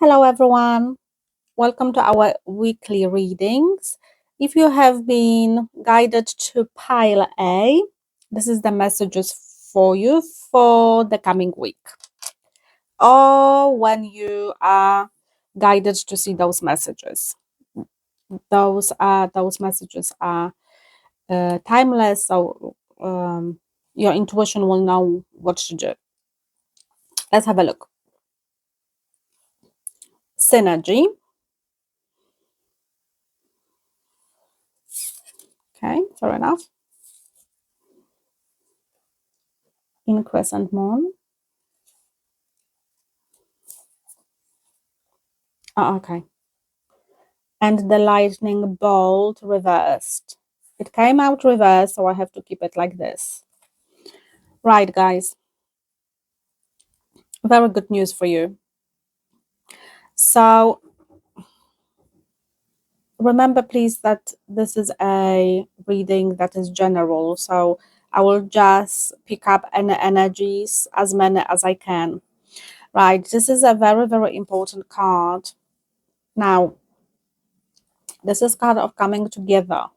Hello, everyone. Welcome to our weekly readings. If you have been guided to pile A, this is the messages for you for the coming week. Or when you are guided to see those messages. Those messages are timeless, so your intuition will know what to do. Let's have a look. Synergy. Okay, fair enough. In crescent moon. Oh, okay. And the lightning bolt reversed. It came out reversed, so I have to keep it like this. Right, guys. Very good news for you. So remember, please, that this is a reading that is general. So I will just pick up any energies, as many as I can. Right, this is a very, very important card. Now, this is card of coming together.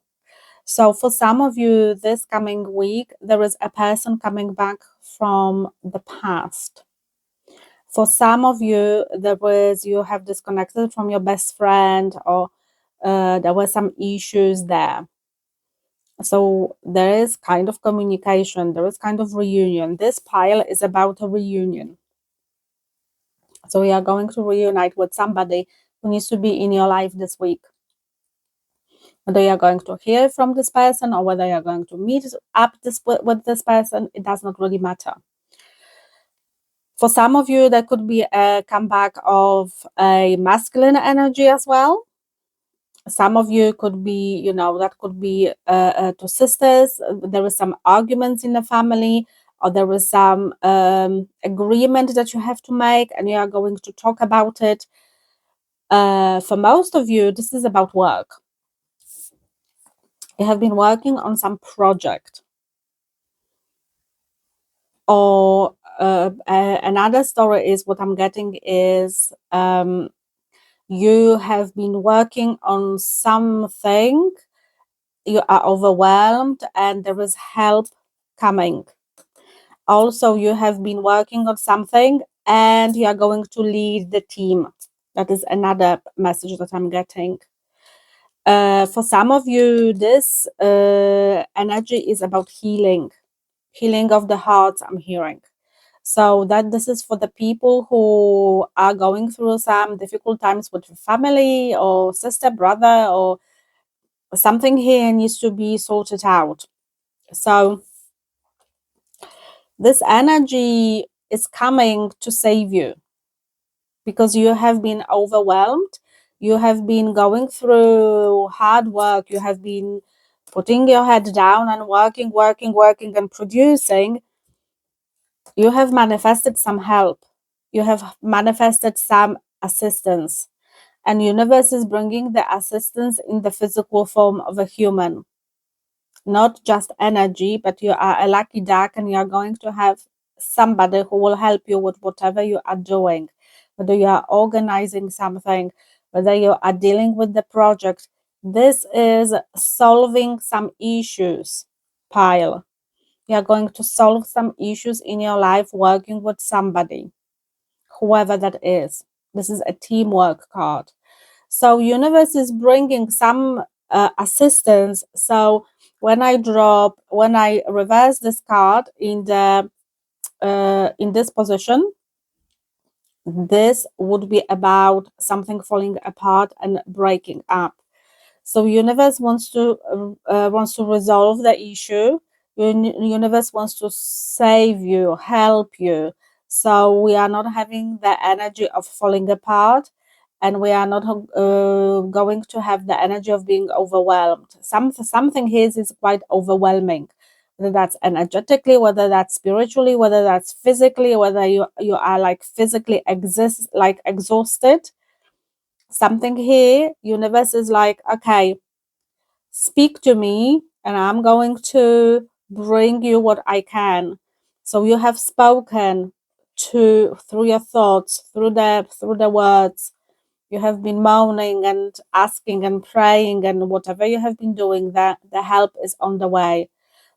So for some of you, this coming week, there is a person coming back from the past. For some of you, you have disconnected from your best friend, or there were some issues there. So there is kind of communication, there is kind of reunion. This pile is about a reunion. So you are going to reunite with somebody who needs to be in your life this week. Whether you are going to hear from this person or whether you are going to meet up with this person, it does not really matter. For some of you, there could be a comeback of a masculine energy as well. Some of you could be, that could be to sisters. There is some arguments in the family, or there is some agreement that you have to make, and you are going to talk about it. For most of you, this is about work. You have been working on some project. Or another story is what I'm getting is you have been working on something, you are overwhelmed, and there is help coming. Also, you have been working on something and you are going to lead the team. That is another message that I'm getting. For some of you, this energy is about healing of the hearts, I'm hearing. So that this is for the people who are going through some difficult times with family or sister, brother, or something here needs to be sorted out. So this energy is coming to save you because you have been overwhelmed. You have been going through hard work. You have been putting your head down and working and producing. You have manifested some help. You have manifested some assistance, and universe is bringing the assistance in the physical form of a human, not just energy, but you are a lucky duck and you are going to have somebody who will help you with whatever you are doing, whether you are organizing something, whether you are dealing with the project. This is solving some issues pile. You are going to solve some issues in your life working with somebody, whoever that is. This is a teamwork card. So universe is bringing some assistance. So when I reverse this card in this position, this would be about something falling apart and breaking up. So universe wants to resolve the issue. Universe wants to save you, help you. So we are not having the energy of falling apart, and we are not going to have the energy of being overwhelmed. Something here is quite overwhelming, whether that's energetically, whether that's spiritually, whether that's physically, whether you are like physically exhausted. Something here, universe is like, okay, speak to me and I'm going to bring you what I can. So you have spoken through your thoughts, through the words, You have been moaning and asking and praying, and whatever you have been doing, that the help is on the way.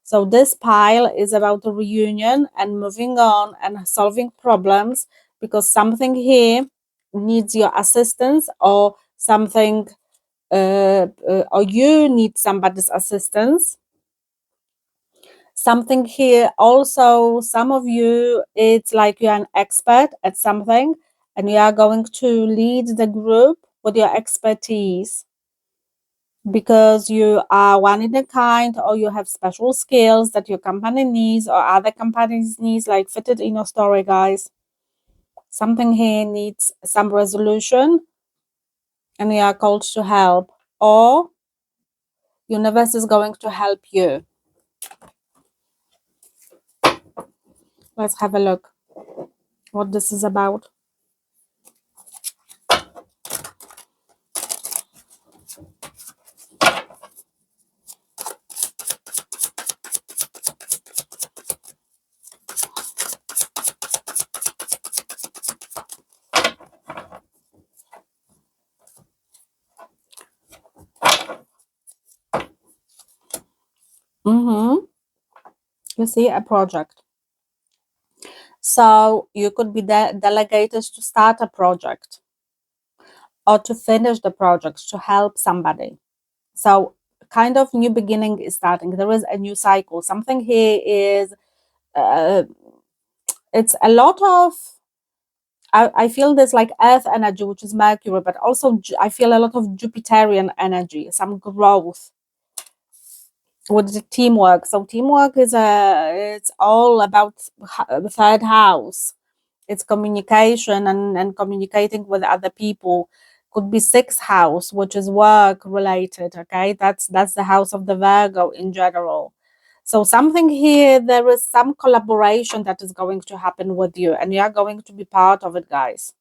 So this pile is about a reunion and moving on and solving problems, because something here needs your assistance, or something or you need somebody's assistance. Something here also, some of you, it's like you're an expert at something and you are going to lead the group with your expertise, because you are one in a kind, or you have special skills that your company needs or other companies needs, like fitted in your story, guys. Something here needs some resolution and you are called to help, or universe is going to help you. Let's have a look what this is about. You see, a project. So you could be delegated to start a project or to finish the project, to help somebody. So kind of new beginning is starting. There is a new cycle. Something here is, it's a lot of, I feel this like earth energy, which is Mercury, but also I feel a lot of Jupiterian energy, some growth with the teamwork. So teamwork is it's all about the third house. It's communication and communicating with other people. Could be sixth house, which is work related. Okay, that's the house of the Virgo in general. So something here, there is some collaboration that is going to happen with you, and you are going to be part of it, guys.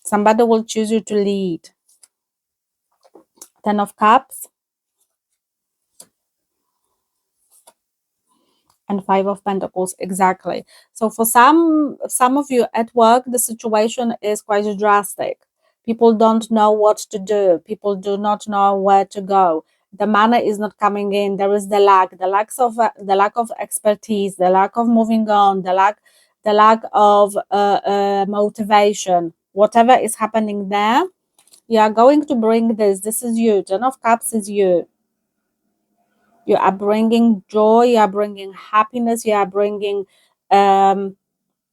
Somebody will choose you to lead. Ten of Cups and Five of Pentacles, exactly. So for some of you at work, the situation is quite drastic. People don't know what to do. People do not know where to go. The money is not coming in. There is the lack the lack of expertise, the lack of moving on, the lack of motivation. Whatever is happening there, you are going to bring this. This is you. Ten of Cups is you. You are bringing joy, you are bringing happiness, you are bringing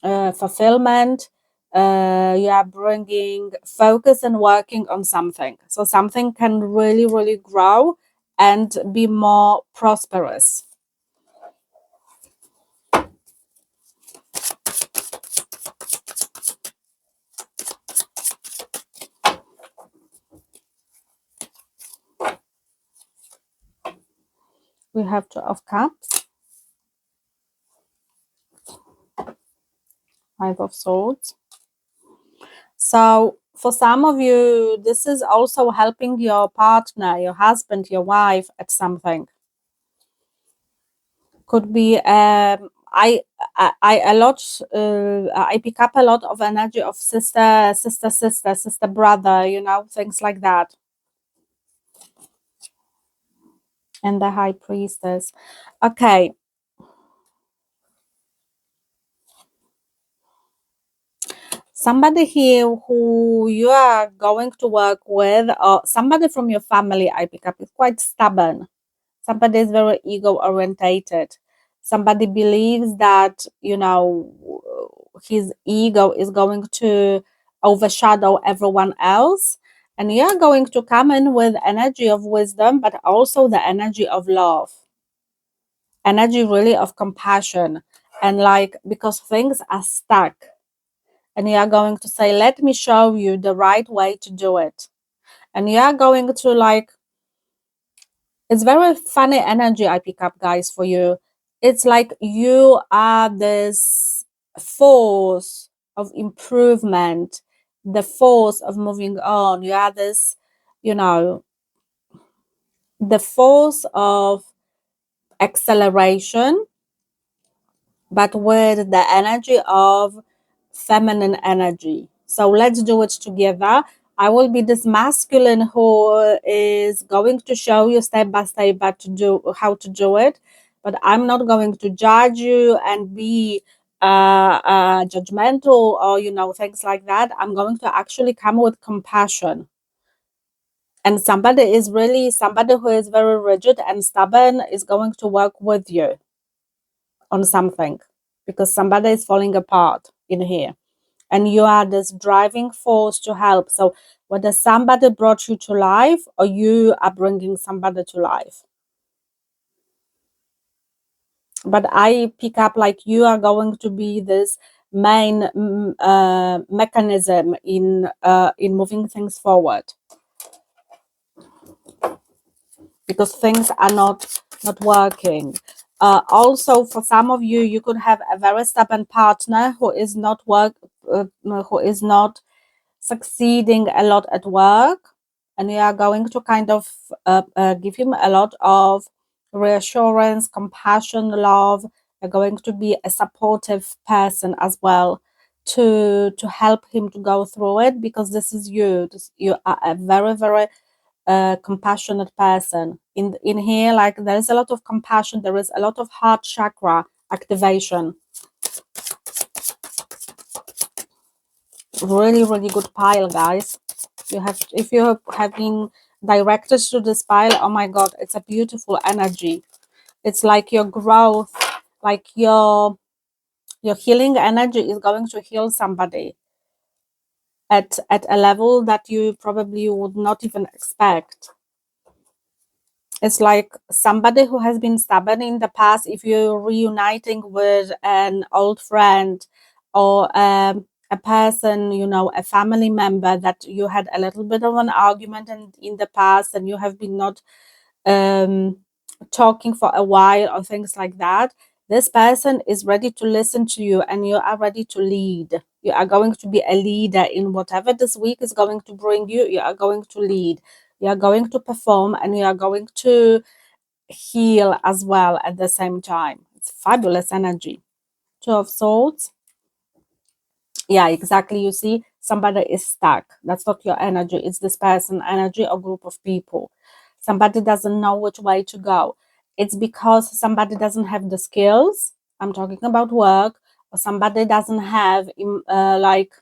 fulfillment, you are bringing focus and working on something. So something can really, really grow and be more prosperous. We have Two of Cups, Five of Swords. So for some of you, this is also helping your partner, your husband, your wife at something. Could be I a lot I pick up a lot of energy of sister brother, you know, things like that. And the High Priestess. Okay, somebody here who you are going to work with, or somebody from your family, I pick up, is quite stubborn. Somebody is very ego orientated. Somebody believes that, you know, his ego is going to overshadow everyone else. And you are going to come in with energy of wisdom, but also the energy of love, energy really of compassion. And like, because things are stuck, and you are going to say, let me show you the right way to do it. And you are going to like, it's very funny energy I pick up, guys, for you. It's like you are this force of improvement, the force of moving on. You are this, you know, the force of acceleration, but with the energy of feminine energy. So let's do it together. I will be this masculine who is going to show you step by step how to do it, but I'm not going to judge you and be judgmental or things like that. I'm going to actually come with compassion. And somebody who is very rigid and stubborn is going to work with you on something, because somebody is falling apart in here and you are this driving force to help. So whether somebody brought you to life or you are bringing somebody to life, but I pick up like you are going to be this main mechanism in moving things forward, because things are not working. Also, for some of you, you could have a very stubborn partner who is not succeeding a lot at work, and you are going to kind of give him a lot of reassurance, compassion, love. You're going to be a supportive person as well to help him to go through it, because this is you. You are a very, very compassionate person. In here, like, there is a lot of compassion, there is a lot of heart chakra activation. Really, really good pile, guys. If you have been directed to this pile, oh my god, it's a beautiful energy. It's like your growth, like your healing energy is going to heal somebody at a level that you probably would not even expect. It's like somebody who has been stubborn in the past. If you're reuniting with an old friend or a person, a family member that you had a little bit of an argument in the past, and you have been not um, talking for a while or things like that, this person is ready to listen to you and you are ready to lead. You are going to be a leader in whatever this week is going to bring you. You are going to lead. You are going to perform, and you are going to heal as well at the same time. It's fabulous energy. Two of Swords. Yeah, exactly. You see, somebody is stuck. That's not your energy. It's this person energy or group of people. Somebody doesn't know which way to go. It's because somebody doesn't have the skills. I'm talking about work. Or somebody doesn't have like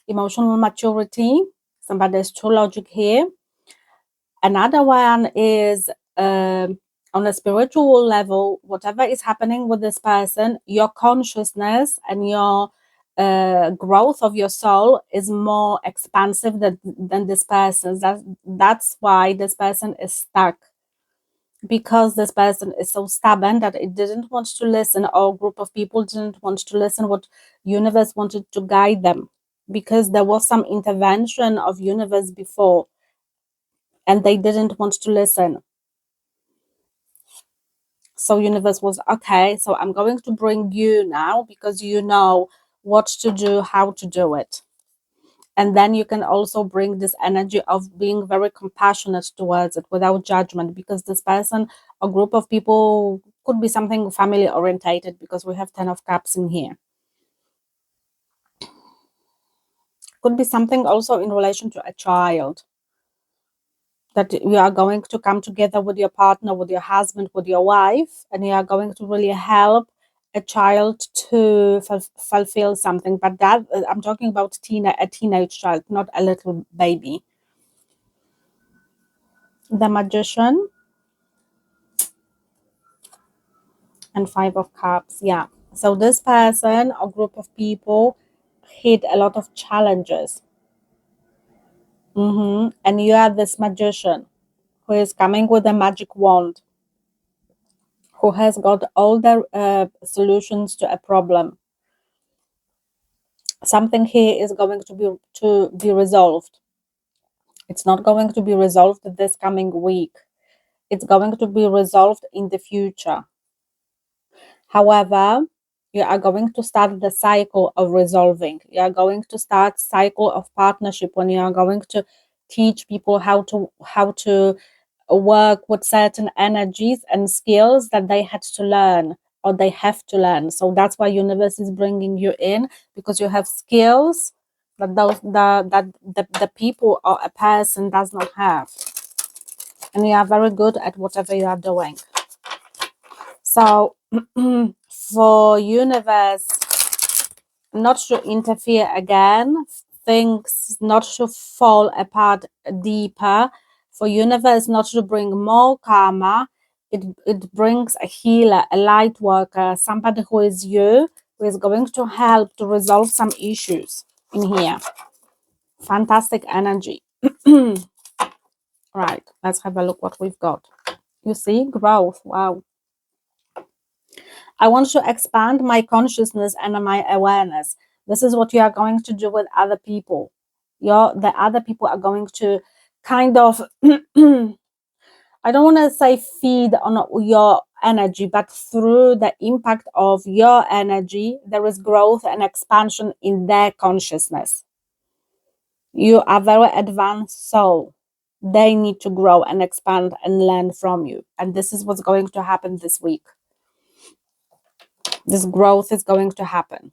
emotional maturity. Somebody is too logic here. Another one is on a spiritual level, whatever is happening with this person, your consciousness and your growth of your soul is more expansive than this person's. That's why this person is stuck, because this person is so stubborn that it didn't want to listen, or a group of people didn't want to listen what universe wanted to guide them, because there was some intervention of universe before and they didn't want to listen. So universe was okay, so I'm going to bring you now because you know what to do, how to do it. And then you can also bring this energy of being very compassionate towards it without judgment, because this person or group of people could be something family orientated, because we have 10 of cups in here. Could be something also in relation to a child, that you are going to come together with your partner, with your husband, with your wife, and you are going to really help a child to fulfill something. But that I'm talking about a teenage child, not a little baby. The Magician and Five of Cups. Yeah. So this person or group of people hit a lot of challenges. And you are this magician who is coming with a magic wand, who has got all the solutions to a problem. Something here is going to be resolved. It's not going to be resolved this coming week. It's going to be resolved in the future. However, you are going to start the cycle of resolving. You are going to start cycle of partnership, when you are going to teach people how to work with certain energies and skills that they had to learn or they have to learn. So that's why universe is bringing you in, because you have skills that the people or a person does not have, and you are very good at whatever you are doing. So for universe not to interfere again, things not to fall apart deeper, for universe not to bring more karma, it brings a healer, a light worker, somebody who is you, who is going to help to resolve some issues in here. Fantastic energy. Right, let's have a look what we've got. You see, growth. Wow. I want to expand my consciousness and my awareness. This is what you are going to do with other people. The other people are going to kind of I don't want to say feed on your energy, but through the impact of your energy, there is growth and expansion in their consciousness. You are very advanced soul. They need to grow and expand and learn from you. And this is what's going to happen this week. This growth is going to happen.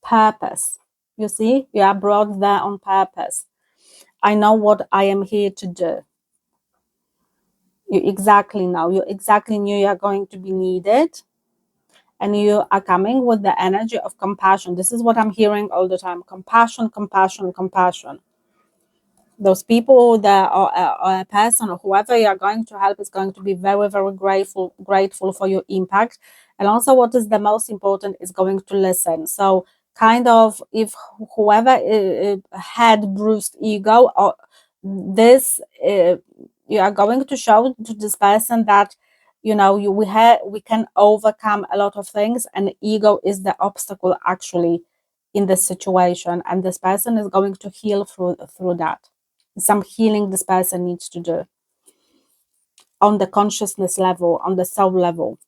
Purpose. You see, you are brought there on purpose. I know what I am here to do. You exactly know. You exactly knew you are going to be needed. And you are coming with the energy of compassion. This is what I'm hearing all the time. Compassion, compassion, compassion. Those people that or a person or whoever you are going to help is going to be very, very grateful for your impact. And also what is the most important is going to listen. So kind of if whoever had bruised ego or this you are going to show to this person that we can overcome a lot of things, and ego is the obstacle actually in this situation, and this person is going to heal through that. Some healing this person needs to do on the consciousness level, on the soul level.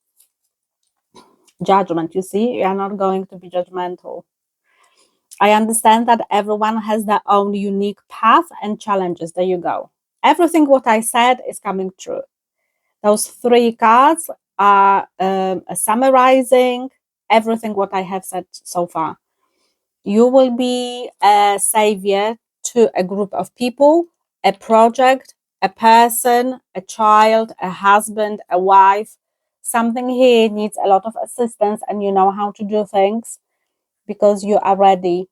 Judgment, you see, you are not going to be judgmental. I understand that everyone has their own unique path and challenges. There you go. Everything what I said is coming true. Those 3 cards are summarizing everything what I have said so far. You will be a savior to a group of people, a project, a person, a child, a husband, a wife. Something here needs a lot of assistance, and you know how to do things because you are ready,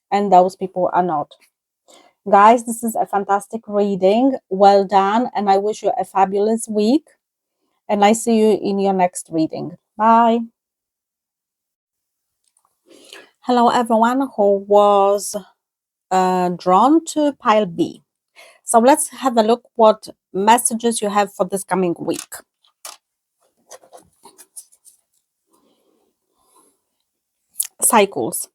and those people are not. Guys, this is a fantastic reading. Well done, and I wish you a fabulous week. And I see you in your next reading. Bye. Hello, everyone who was drawn to pile B. So let's have a look what messages you have for this coming week. Cycles.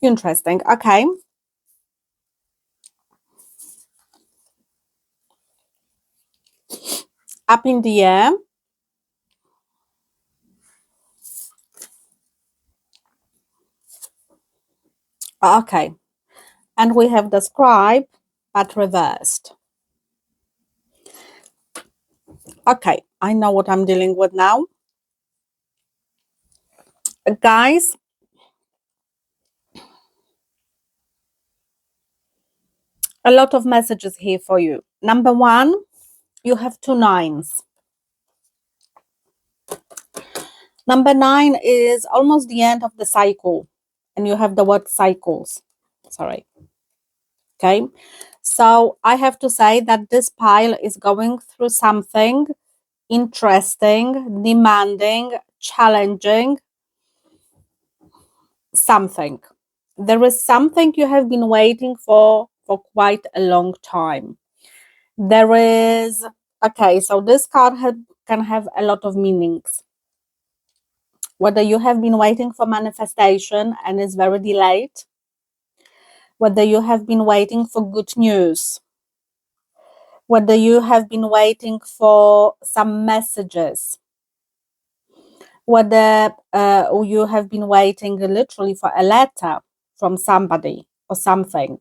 Interesting. Okay. Up in the air. Okay. And we have the scribe, but reversed. Okay. I know what I'm dealing with now. Guys, a lot of messages here for you. Number 1, you have 2 9s. Number 9 is almost the end of the cycle, and you have the word cycles. Sorry. Okay. So I have to say that this pile is going through something interesting, demanding, challenging, something. There is something you have been waiting for quite a long time. There is, okay, so this card can have a lot of meanings. Whether you have been waiting for manifestation and is very delayed, whether you have been waiting for good news, whether you have been waiting for some messages, whether you have been waiting literally for a letter from somebody or something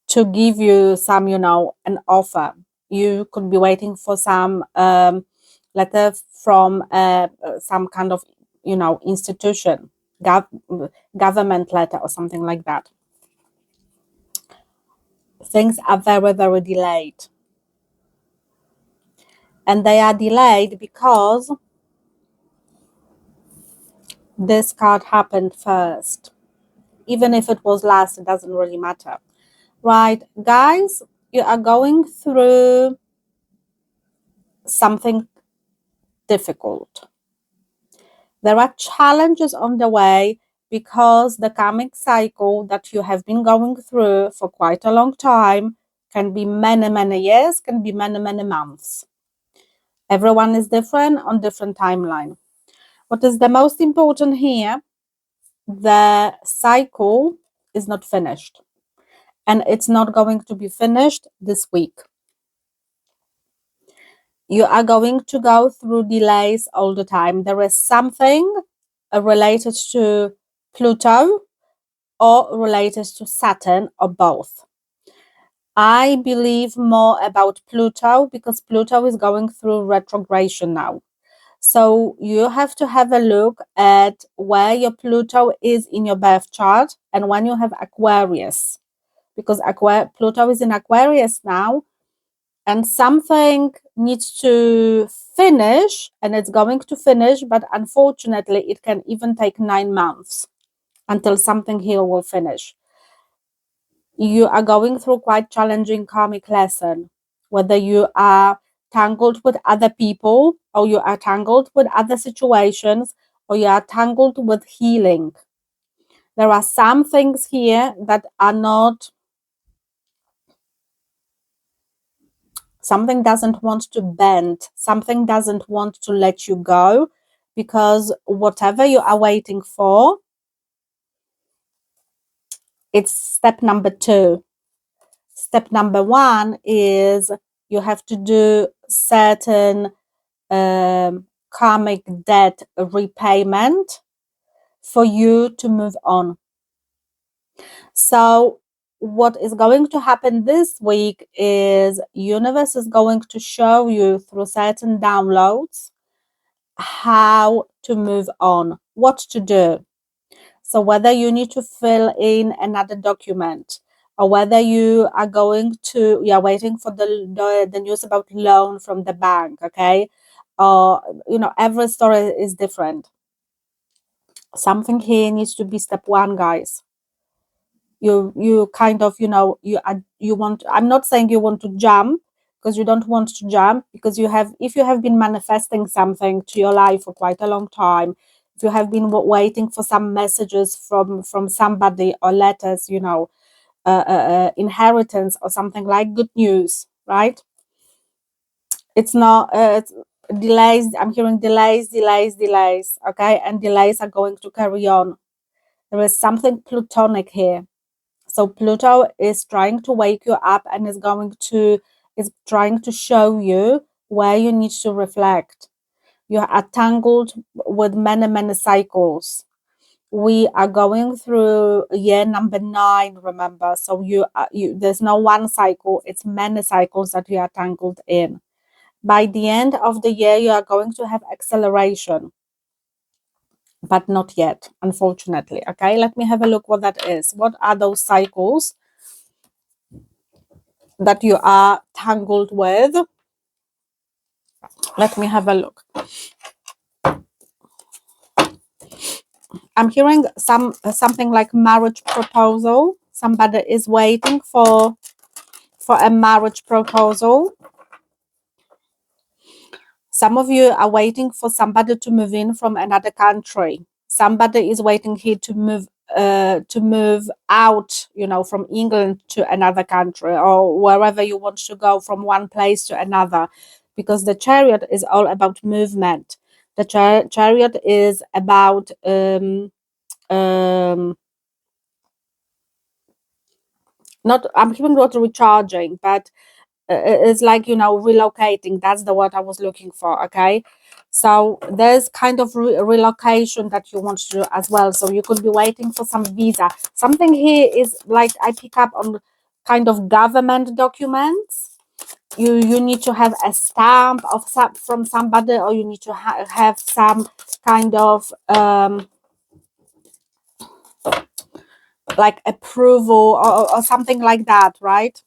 to give you some, an offer. You could be waiting for some letter from some kind of, institution, government letter or something like that. Things are very, very delayed. And they are delayed because this card happened first. Even if it was last, it doesn't really matter. Right, guys, you are going through something difficult. There are challenges on the way because the karmic cycle that you have been going through for quite a long time can be many, many years, can be many, many months. Everyone is different on different timeline. What is the most important here? The cycle is not finished, and it's not going to be finished this week. You are going to go through delays all the time. There is something related to Pluto or related to Saturn or both. I believe more about Pluto because Pluto is going through retrogression now. So you have to have a look at where your Pluto is in your birth chart and when you have Aquarius, because Pluto is in Aquarius now, and something needs to finish, and it's going to finish, but unfortunately it can even take 9 months until something here will finish. You are going through quite challenging karmic lesson, whether you are tangled with other people or you are tangled with other situations or you are tangled with healing. There are some things here that are not, something doesn't want to bend, something doesn't want to let you go, because whatever you are waiting for, it's step number 2. Step number 1 is you have to do certain karmic debt repayment for you to move on. So what is going to happen this week is universe is going to show you through certain downloads how to move on, what to do. So whether you need to fill in another document or whether you are waiting for the news about loan from the bank, okay? Every story is different. Something here needs to be step 1, guys. You kind of, you want, I'm not saying you want to jump, because you don't want to jump, because if you have been manifesting something to your life for quite a long time, if you have been waiting for some messages from somebody or letters, inheritance or something like good news, right? It's not it's delays. I'm hearing delays, okay, and delays are going to carry on. There is something plutonic here. So Pluto is trying to wake you up and is trying to show you where you need to reflect. You are tangled with many, many cycles. We are going through year number 9, remember. So there's no one cycle, it's many cycles that you are tangled in. By the end of the year, you are going to have acceleration, but not yet, unfortunately. Okay, let me have a look what that is. What are those cycles that you are tangled with? Let me have a look. I'm hearing something like marriage proposal. Somebody is waiting for a marriage proposal. Some of you are waiting for somebody to move in from another country. Somebody is waiting here to move out, from England to another country or wherever you want to go, from one place to another, because the Chariot is all about movement. The Chariot is about not, I'm hearing not recharging, but it's like, relocating. That's the word I was looking for. Okay, so there's kind of relocation that you want to do as well. So you could be waiting for some visa. Something here is like, I pick up on kind of government documents, you need to have a stamp of from somebody, or you need to have some kind of like approval, or something like that, right?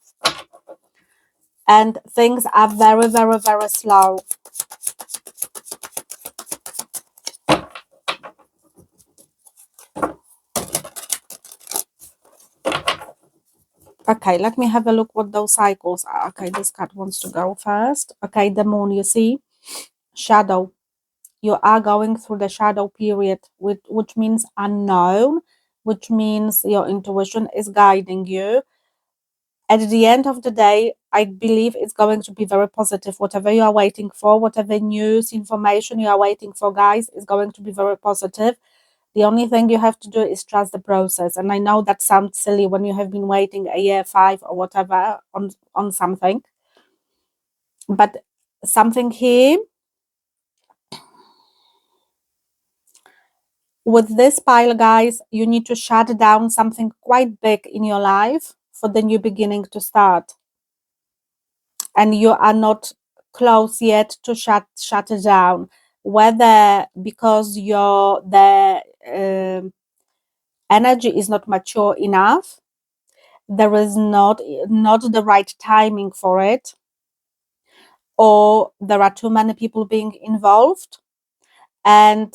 And things are very, very, very slow. Okay, let me have a look what those cycles are. Okay, this card wants to go first. Okay, the moon, you see, shadow. You are going through the shadow period, which means unknown, which means your intuition is guiding you. At the end of the day, I believe it's going to be very positive. Whatever you are waiting for, whatever news, information you are waiting for, guys, is going to be very positive. The only thing you have to do is trust the process. And I know that sounds silly when you have been waiting a year, 5 or whatever on something. But something here, with this pile, guys, you need to shut down something quite big in your life for the new beginning to start. And you are not close yet to shut it down. Whether because the energy is not mature enough, there is not the right timing for it, or there are too many people being involved, and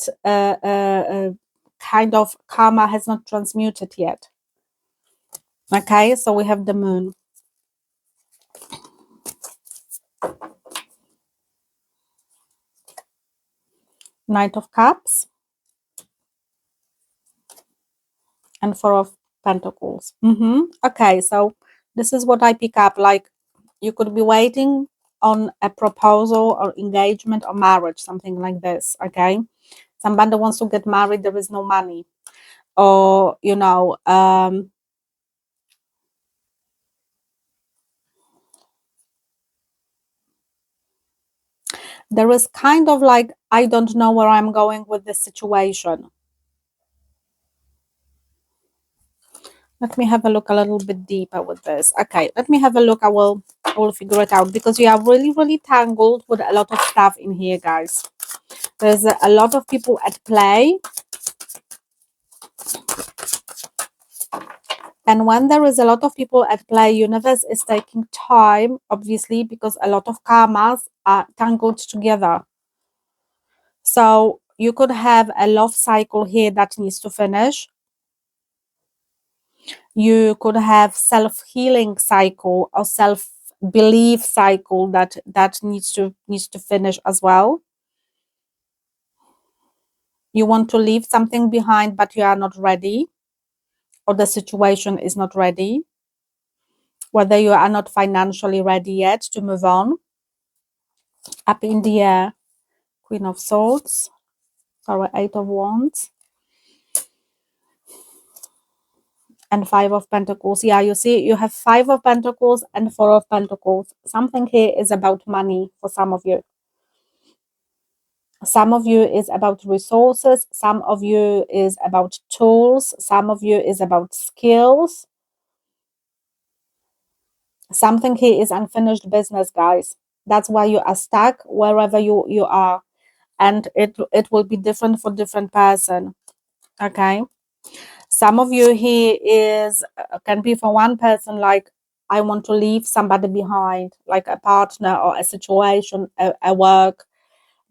kind of karma has not transmuted yet. Okay, so we have the moon, Knight of Cups, and Four of Pentacles. Okay, so this is what I pick up. Like, you could be waiting on a proposal or engagement or marriage, something like this. Okay, somebody wants to get married, there is no money, or there is kind of like, I don't know where I'm going with this situation. Let me have a look a little bit deeper with this. Okay, let me have a look. I will figure it out, because we are really, really tangled with a lot of stuff in here, guys. There's a lot of people at play. And when there is a lot of people at play, universe is taking time, obviously, because a lot of karmas are tangled together. So you could have a love cycle here that needs to finish. You could have self-healing cycle or self-belief cycle that needs to finish as well. You want to leave something behind, but you are not ready, or the situation is not ready. Whether you are not financially ready yet to move on. Up in the air, Queen of Swords, sorry, Eight of Wands, and Five of Pentacles. Yeah, you see, you have Five of Pentacles and Four of Pentacles. Something here is about money for some of you. Some of you is about resources. Some of you is about tools. Some of you is about skills. Something here is unfinished business, guys. That's why you are stuck wherever you are. And it will be different for different person. Okay. Some of you here is can be for one person, like, I want to leave somebody behind, like a partner or a situation, a work,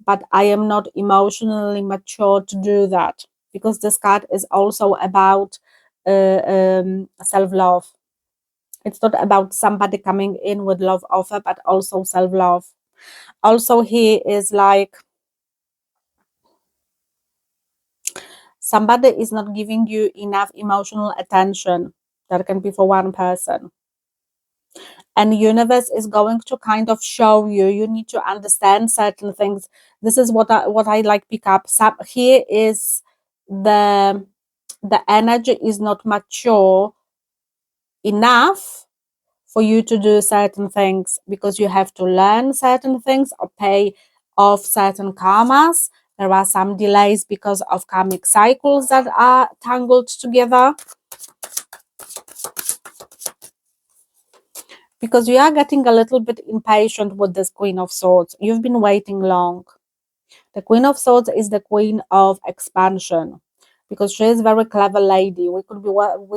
but I am not emotionally mature to do that, because this card is also about self-love. It's not about somebody coming in with love offer, but also self-love. Also here is like, somebody is not giving you enough emotional attention. That can be for one person. And universe is going to kind of show you, you need to understand certain things. This is what I like pick up. Here is the energy is not mature enough for you to do certain things, because you have to learn certain things or pay off certain karmas. There are some delays because of karmic cycles that are tangled together. because you are getting a little bit impatient with this Queen of Swords. You've been waiting long. The Queen of Swords is the queen of expansion, because she is a very clever lady. We could be working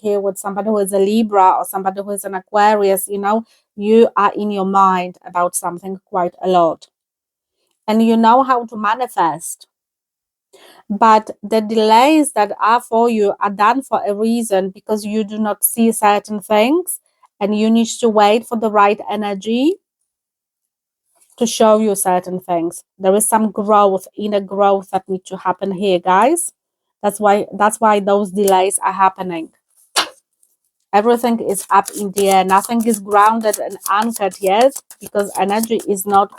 here with somebody who is a Libra or somebody who is an Aquarius. You are in your mind about something quite a lot, and you know how to manifest. But the delays that are for you are done for a reason, because you do not see certain things, and you need to wait for the right energy to show you certain things. There is some growth, inner growth, that needs to happen here, guys. That's why those delays are happening. Everything is up in the air. Nothing is grounded and anchored yet, because energy is not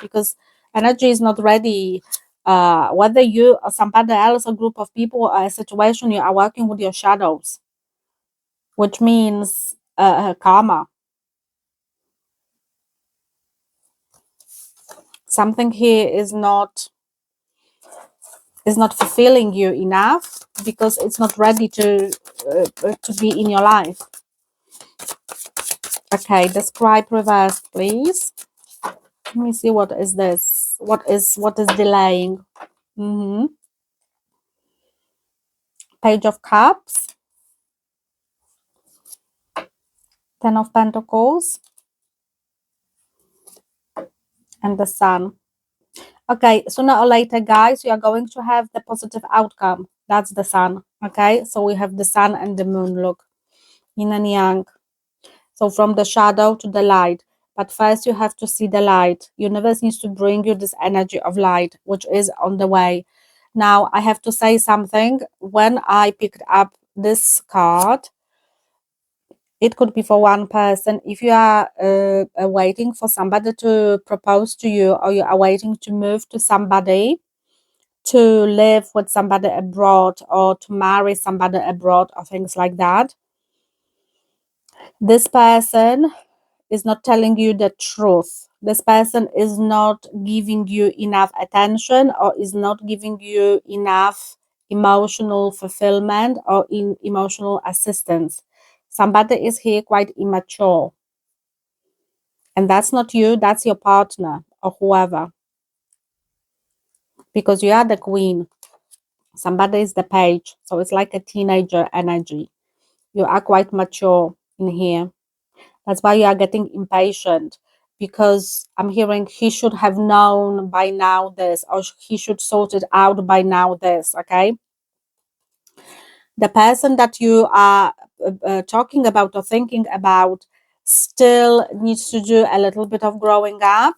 ready. Whether you or somebody else, a group of people, or a situation, you are working with your shadows, which means karma. Something here is not fulfilling you enough, because it's not ready to be in your life. Okay, describe reverse, please. Let me see, what is this? What is delaying? Page of Cups, Ten of Pentacles, and the Sun. Okay, sooner or later, guys, you are going to have the positive outcome. That's the Sun. Okay, so we have the Sun and the Moon. Look, yin and yang. So from the shadow to the light. But first you have to see the light. Universe needs to bring you this energy of light, which is on the way. Now, I have to say something. When I picked up this card, it could be for one person. If you are waiting for somebody to propose to you, or you are waiting to move to somebody, to live with somebody abroad, or to marry somebody abroad, or things like that, this person is not telling you the truth. This person is not giving you enough attention, or is not giving you enough emotional fulfillment, or emotional assistance. Somebody is here quite immature. And that's not you, that's your partner or whoever. Because you are the queen. Somebody is the page. So it's like a teenager energy. You are quite mature in here. That's why you are getting impatient, because I'm hearing he should have known by now this, or he should sort it out by now this, okay? The person that you are talking about or thinking about still needs to do a little bit of growing up.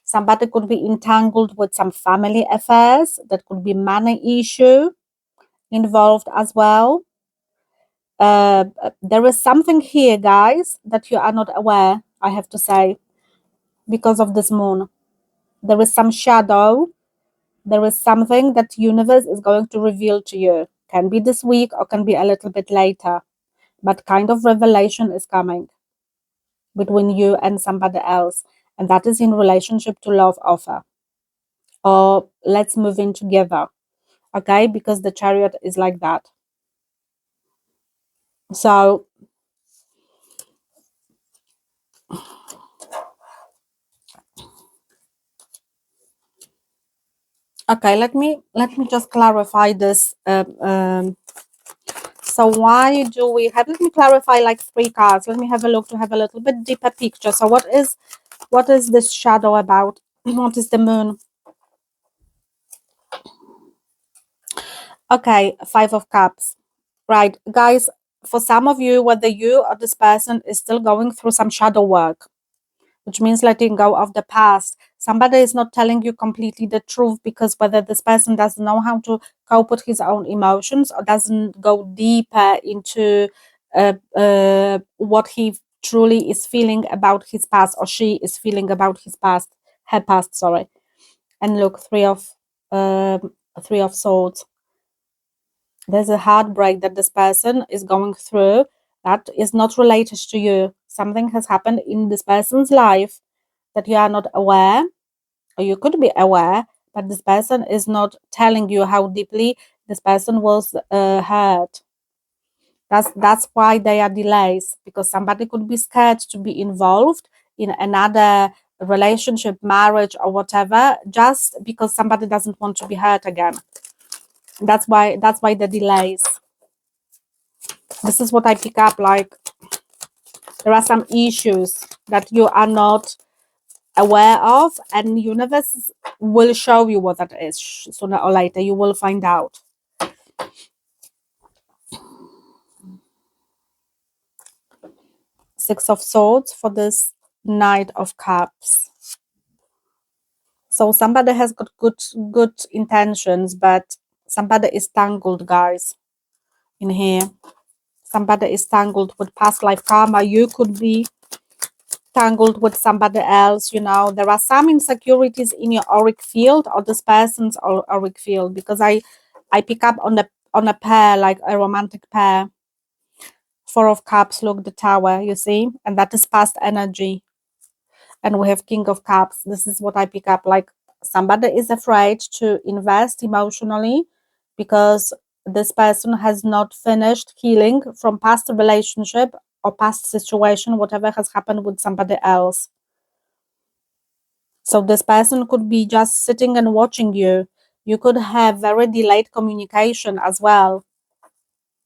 Somebody could be entangled with some family affairs. That could be money issue involved as well. There is something here, guys, that you are not aware, I have to say, because of this moon. There is some shadow. There is something that universe is going to reveal to you. Can be this week or can be a little bit later. But kind of revelation is coming between you and somebody else. And that is in relationship to love offer. Or let's move in together. Okay, because the Chariot is like that. So okay, let me just clarify this. So why do we have, let me clarify like 3 cards. Let me have a look to have a little bit deeper picture. So what is this shadow about? What is the moon? Okay, 5 of Cups. Right, guys, for some of you, whether you or this person is still going through some shadow work, which means letting go of the past. Somebody is not telling you completely the truth, because whether this person doesn't know how to cope with his own emotions, or doesn't go deeper into what he truly is feeling about his past, or she is feeling about her past, sorry. And look, three of swords. There's a heartbreak that this person is going through that is not related to you. Something has happened in this person's life that you are not aware, or you could be aware, but this person is not telling you how deeply this person was hurt. That's why there are delays, because somebody could be scared to be involved in another relationship, marriage, or whatever, just because somebody doesn't want to be hurt again. That's why the delays. This is what I pick up, like there are some issues that you are not aware of, and universe will show you what that is sooner or later. You will find out. Six of Swords for this Knight of Cups. So somebody has got good intentions, but somebody is tangled, guys, in here. Somebody is tangled with past life karma. You could be tangled with somebody else. There are some insecurities in your auric field, or this person's auric field, because I pick up on a pair, like a romantic pair. Four of Cups, look, the Tower, you see, and that is past energy. And we have King of Cups. This is what I pick up, like somebody is afraid to invest emotionally because this person has not finished healing from past relationship or past situation, whatever has happened with somebody else. So this person could be just sitting and watching you. You could have very delayed communication as well.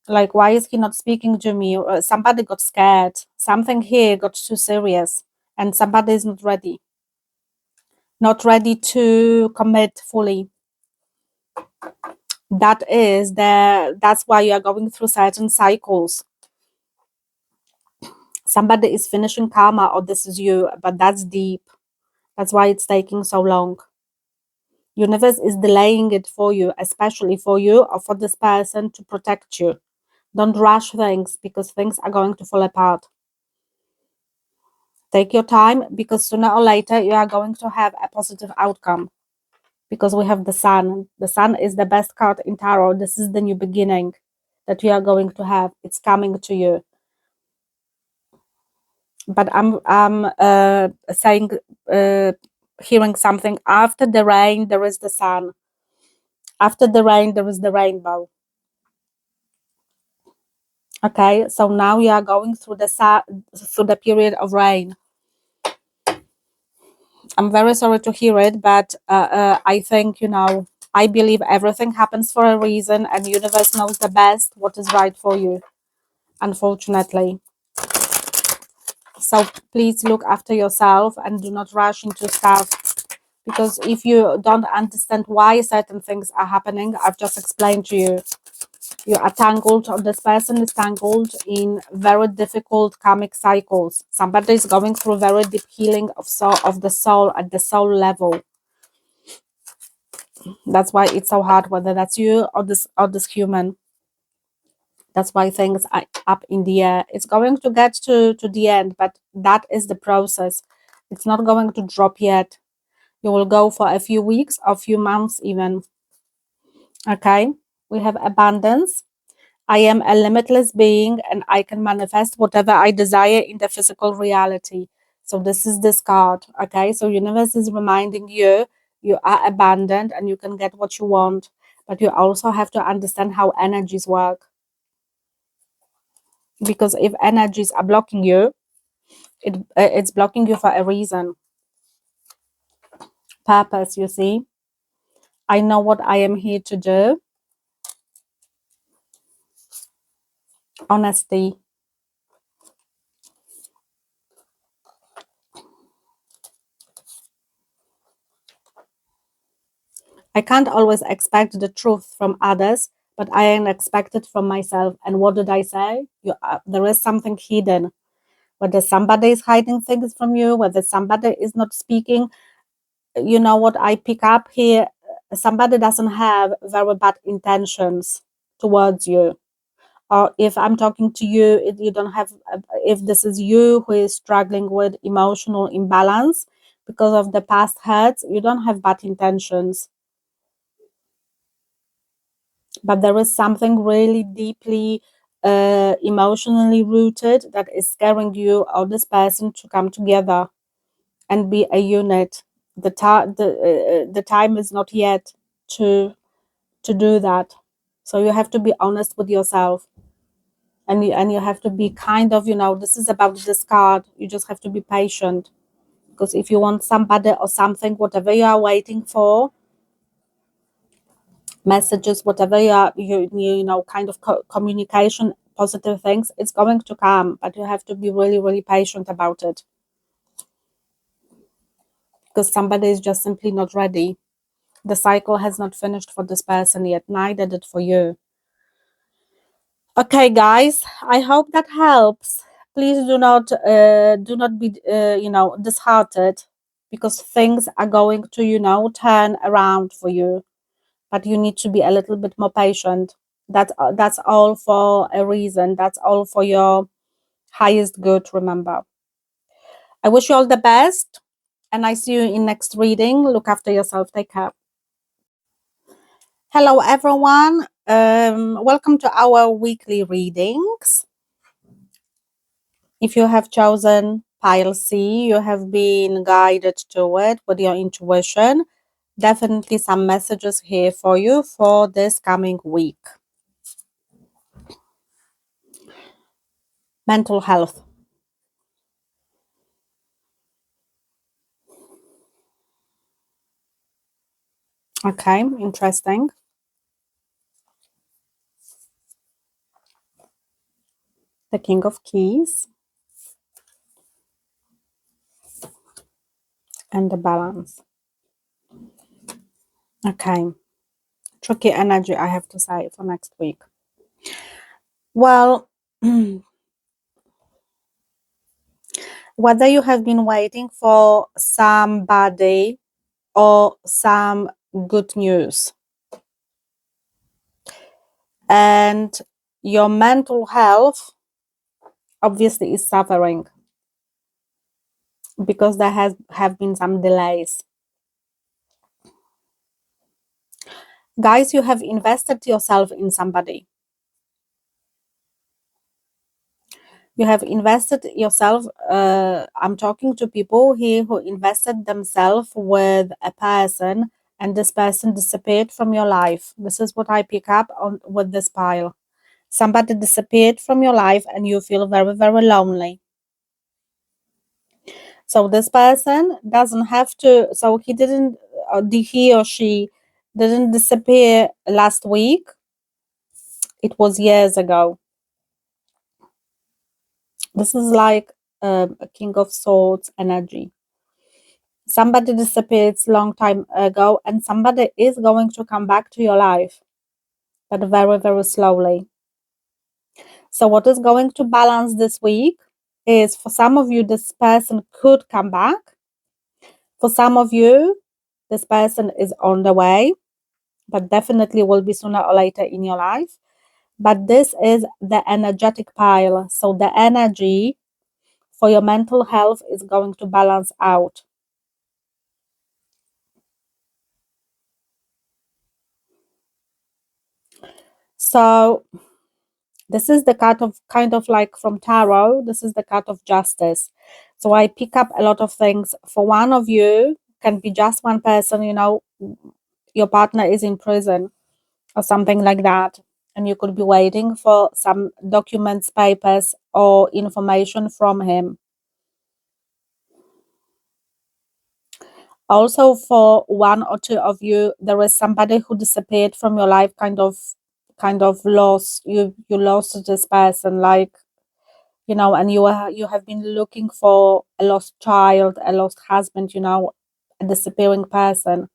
Like, why is he not speaking to me? Somebody got scared. Something here got too serious, and somebody is not ready. Not ready to commit fully. That's why you are going through certain cycles. Somebody is finishing karma, or this is you, but that's deep. That's why it's taking so long. Universe is delaying it for you, especially for you or for this person, to protect you. Don't rush things, because things are going to fall apart. Take your time, because sooner or later you are going to have a positive outcome. Because we have the Sun. The Sun is the best card in tarot. This is the new beginning that you are going to have. It's coming to you. But I'm saying, hearing something. After the rain, there is the sun. After the rain, there is the rainbow. Okay, so now you are going through the period of rain. I'm very sorry to hear it, but I think, I believe everything happens for a reason, and the universe knows the best what is right for you, unfortunately. So please look after yourself and do not rush into stuff, because if you don't understand why certain things are happening, I've just explained to you, you are tangled, or this person is tangled in very difficult karmic cycles. Somebody is going through very deep healing of the soul at the soul level. That's why it's so hard, whether that's you or this human. That's why things are up in the air. It's going to get to the end, but that is the process. It's not going to drop yet. You will go for a few weeks or few months even. Okay, we have abundance. I am a limitless being, and I can manifest whatever I desire in the physical reality. So this is this card. Okay, so universe is reminding you, you are abundant and you can get what you want, but you also have to understand how energies work. Because if energies are blocking you, it's blocking you for a reason. Purpose, you see. I know what I am here to do. Honesty. I can't always expect the truth from others, but I am expected from myself. And what did I say? There is something hidden. Whether somebody is hiding things from you, whether somebody is not speaking, you know what I pick up here? Somebody doesn't have very bad intentions towards you. Or if I'm talking to you, you don't have, if this is you who is struggling with emotional imbalance because of the past hurts, you don't have bad intentions. But there is something really deeply emotionally rooted that is scaring you or this person to come together and be a unit. The time is not yet to do that. So you have to be honest with yourself and you have to be kind of, this is about this card. You just have to be patient, because if you want somebody or something, whatever you are waiting for, messages, whatever you know, kind of communication, positive things, it's going to come, but you have to be really, really patient about it, because somebody is just simply not ready. The cycle has not finished for this person yet, neither did for you. Okay, guys, I hope that helps. Please do not be disheartened, because things are going to turn around for you, but you need to be a little bit more patient. That's all for a reason. That's all for your highest good, remember. I wish you all the best, and I see you in next reading. Look after yourself. Take care. Hello, everyone. Welcome to our weekly readings. If you have chosen pile C, you have been guided to it with your intuition. Definitely some messages here for you for this coming week. Mental health. Okay, interesting. The King of Keys and the Balance. Okay, tricky energy, I have to say, for next week. Well, whether you have been waiting for somebody or some good news, and your mental health obviously is suffering because there have been some delays. Guys, you have invested yourself in somebody. You have invested yourself. I'm talking to people here who invested themselves with a person, and this person disappeared from your life. This is what I pick up on with this pile. Somebody disappeared from your life and you feel very, very lonely. So this person doesn't have to, so he or she didn't disappear last week. It was years ago. This is like a King of Swords energy. Somebody disappeared long time ago, and somebody is going to come back to your life, but very, very slowly. So what is going to balance this week is, for some of you, this person could come back. For some of you, this person is on the way, but definitely will be sooner or later in your life. But this is the energetic pile. So the energy for your mental health is going to balance out. So this is the card of, kind of like from tarot, this is the card of justice. So I pick up a lot of things. For one of you, can be just one person, your partner is in prison or something like that, and you could be waiting for some documents, papers, or information from him. Also, for one or two of you, there is somebody who disappeared from your life, kind of lost you lost this person, like, and you have been looking for a lost child, a lost husband, a disappearing person.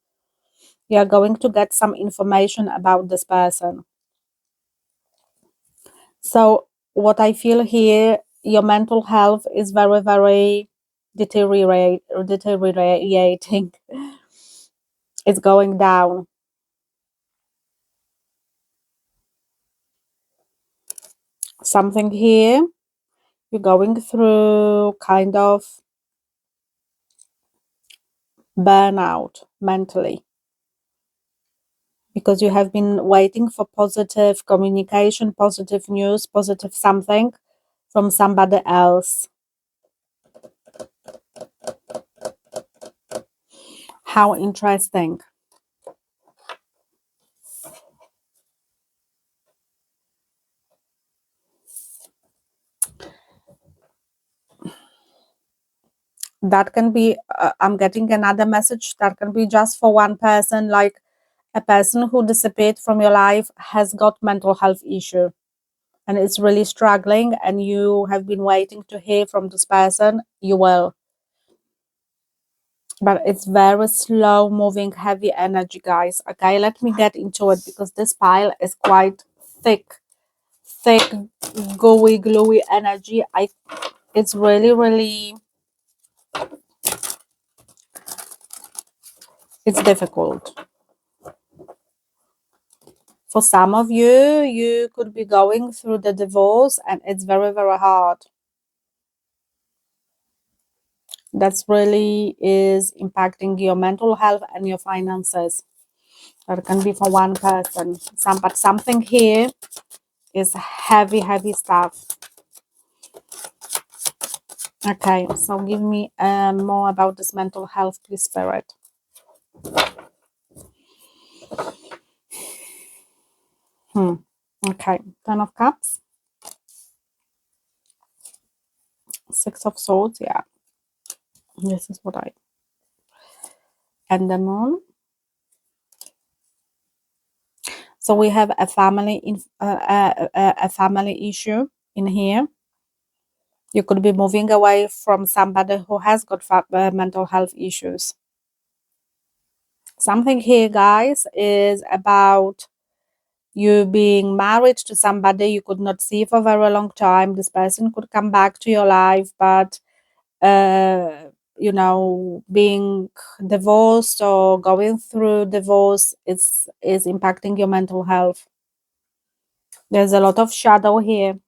You are going to get some information about this person. So what I feel here, your mental health is very, very deteriorating. It's going down. Something here, you're going through kind of burnout mentally, because you have been waiting for positive communication, positive news, positive something from somebody else. How interesting. That can be, I'm getting another message that can be just for one person, like a person who disappeared from your life has got mental health issue and is really struggling, and you have been waiting to hear from this person. You will, but it's very slow moving, heavy energy, guys. Okay, let me get into it because this pile is quite thick, gooey, gluey energy. It's really, it's difficult. For some of you, you could be going through the divorce and it's very hard. That's really is impacting your mental health and your finances. That can be for one person. But something here is heavy stuff. Okay, so give me more about this mental health, please, Spirit. Okay, Ten of Cups, Six of Swords, yeah. This is what I... And the Moon. So we have a family a family issue in here. You could be moving away from somebody who has got mental health issues. Something here, guys, is about you being married to somebody you could not see for a very long time. This person could come back to your life, but you know, being divorced or going through divorce is impacting your mental health. There's a lot of shadow here.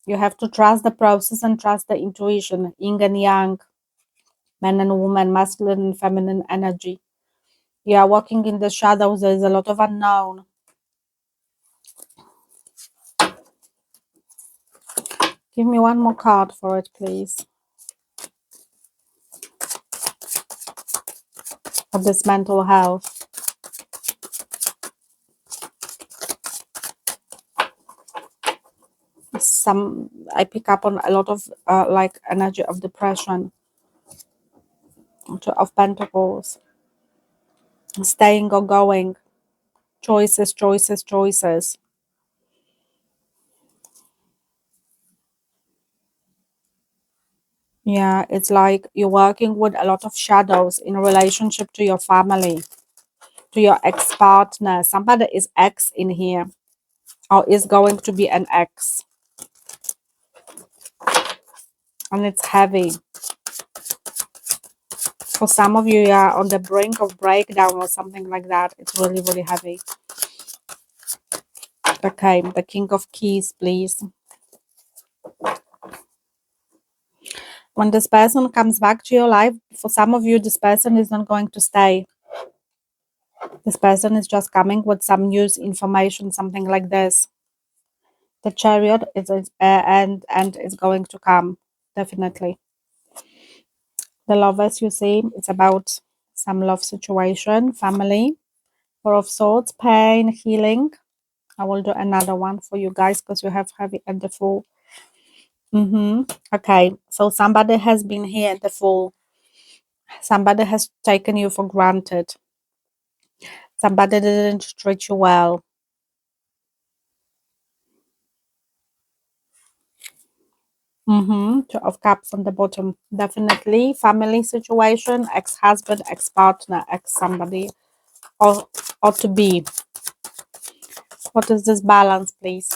You have to trust the process and trust the intuition, yin and yang, man and woman, masculine and feminine energy. You are walking in the shadows. There is a lot of unknown. Give me one more card for it, please. For this mental health. I pick up on a lot of like energy of depression, of pentacles, staying or going, choices. Yeah, it's like you're working with a lot of shadows in relationship to your family, to your ex-partner. Somebody is ex in here, or is going to be an ex, and it's heavy. For some of you, you are on the brink of breakdown or something like that. It's really heavy. Okay, the King of Keys, please. When this person comes back to your life, for some of you, this person is not going to stay. This person is just coming with some news, information, something like this. The Chariot is and is going to come, definitely. The Lovers, you see, it's about some love situation, family. Four of Swords, pain, healing. I will do another one for you guys because you have heavy and the Fool. Okay, so somebody has been here at the Fool. Somebody has taken you for granted. Somebody didn't treat you well. Two of Cups on the bottom. Definitely family situation, ex-husband, ex-partner, ex-somebody, or to be. What is this balance, please?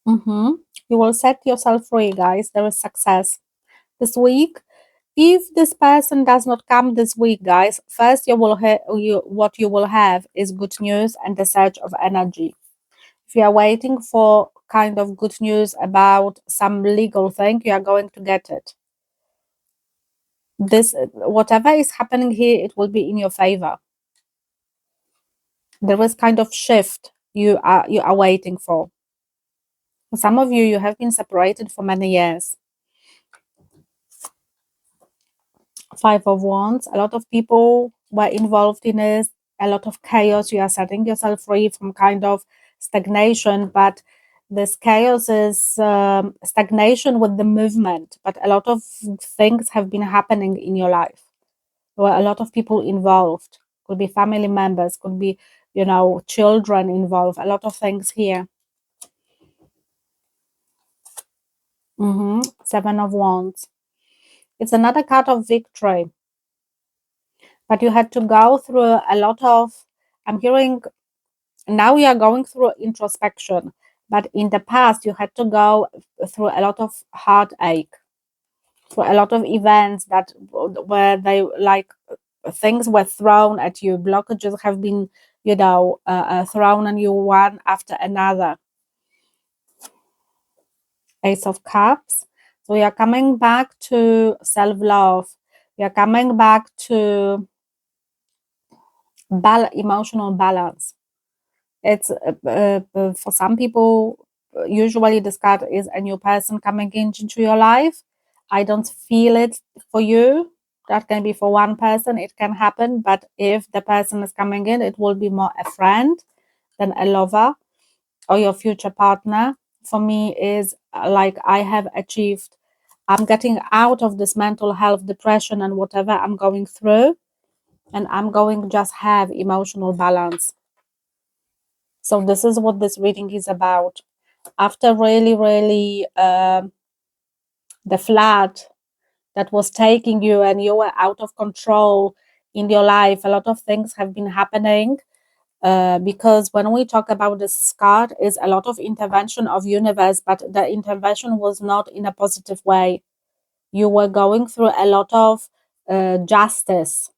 You will set yourself free, guys. There is success this week. If this person does not come this week, guys, first what you will have is good news and the surge of energy. If you are waiting for kind of good news about some legal thing, you are going to get it. This, whatever is happening here, it will be in your favor. There is kind of shift you are waiting for. For some of you, you have been separated for many years. Five of Wands. A lot of people were involved in this, a lot of chaos. You are setting yourself free from kind of stagnation, but this chaos is stagnation with the movement, but a lot of things have been happening in your life. There were a lot of people involved. Could be family members, could be, children involved, a lot of things here. Seven of Wands. It's another card of victory. But you had to go through a lot of, I'm hearing, now you are going through introspection. But in the past, you had to go through a lot of heartache, through a lot of events that where they things were thrown at you, blockages have been, thrown on you one after another. Ace of Cups. So you're coming back to self-love. You're coming back to emotional balance. It's for some people, usually this card is a new person coming into your life. I don't feel it for you. That can be for one person, it can happen, but if the person is coming in, it will be more a friend than a lover or your future partner. For me is like I have achieved, I'm getting out of this mental health, depression and whatever I'm going through, and I'm going just have emotional balance. So this is what this reading is about. After really the flood that was taking you and you were out of control in your life, a lot of things have been happening. Because when we talk about this card, is a lot of intervention of universe, but the intervention was not in a positive way. You were going through a lot of justice,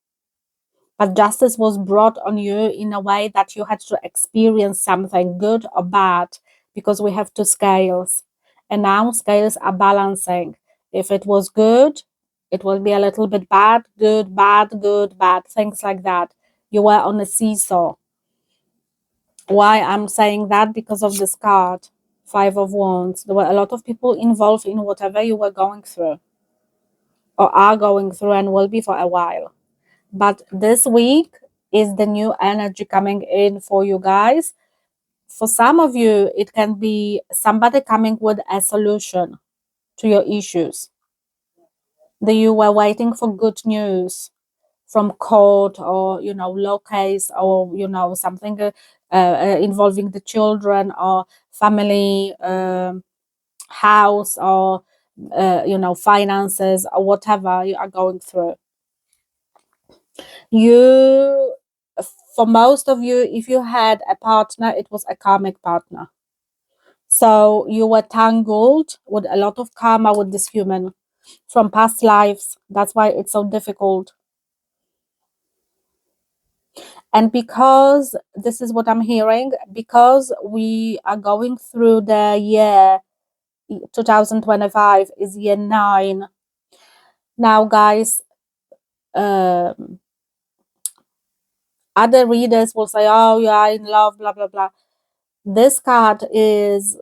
but justice was brought on you in a way that you had to experience something good or bad, because we have two scales, and now scales are balancing. If it was good, it will be a little bit bad, good, bad, things like that. You were on a seesaw. Why I'm saying that? Because of this card, Five of Wands. There were a lot of people involved in whatever you were going through or are going through and will be for a while. But this week is the new energy coming in for you guys. For some of you, it can be somebody coming with a solution to your issues. That you were waiting for good news from court or, law case or, something involving the children or family, house or, finances or whatever you are going through. For most of you, if you had a partner, it was a karmic partner. So you were tangled with a lot of karma with this human from past lives. That's why it's so difficult. And because this is what I'm hearing, because we are going through the year 2025 is year 9. Now, guys, other readers will say, oh, you are in love, blah, blah, blah. This card is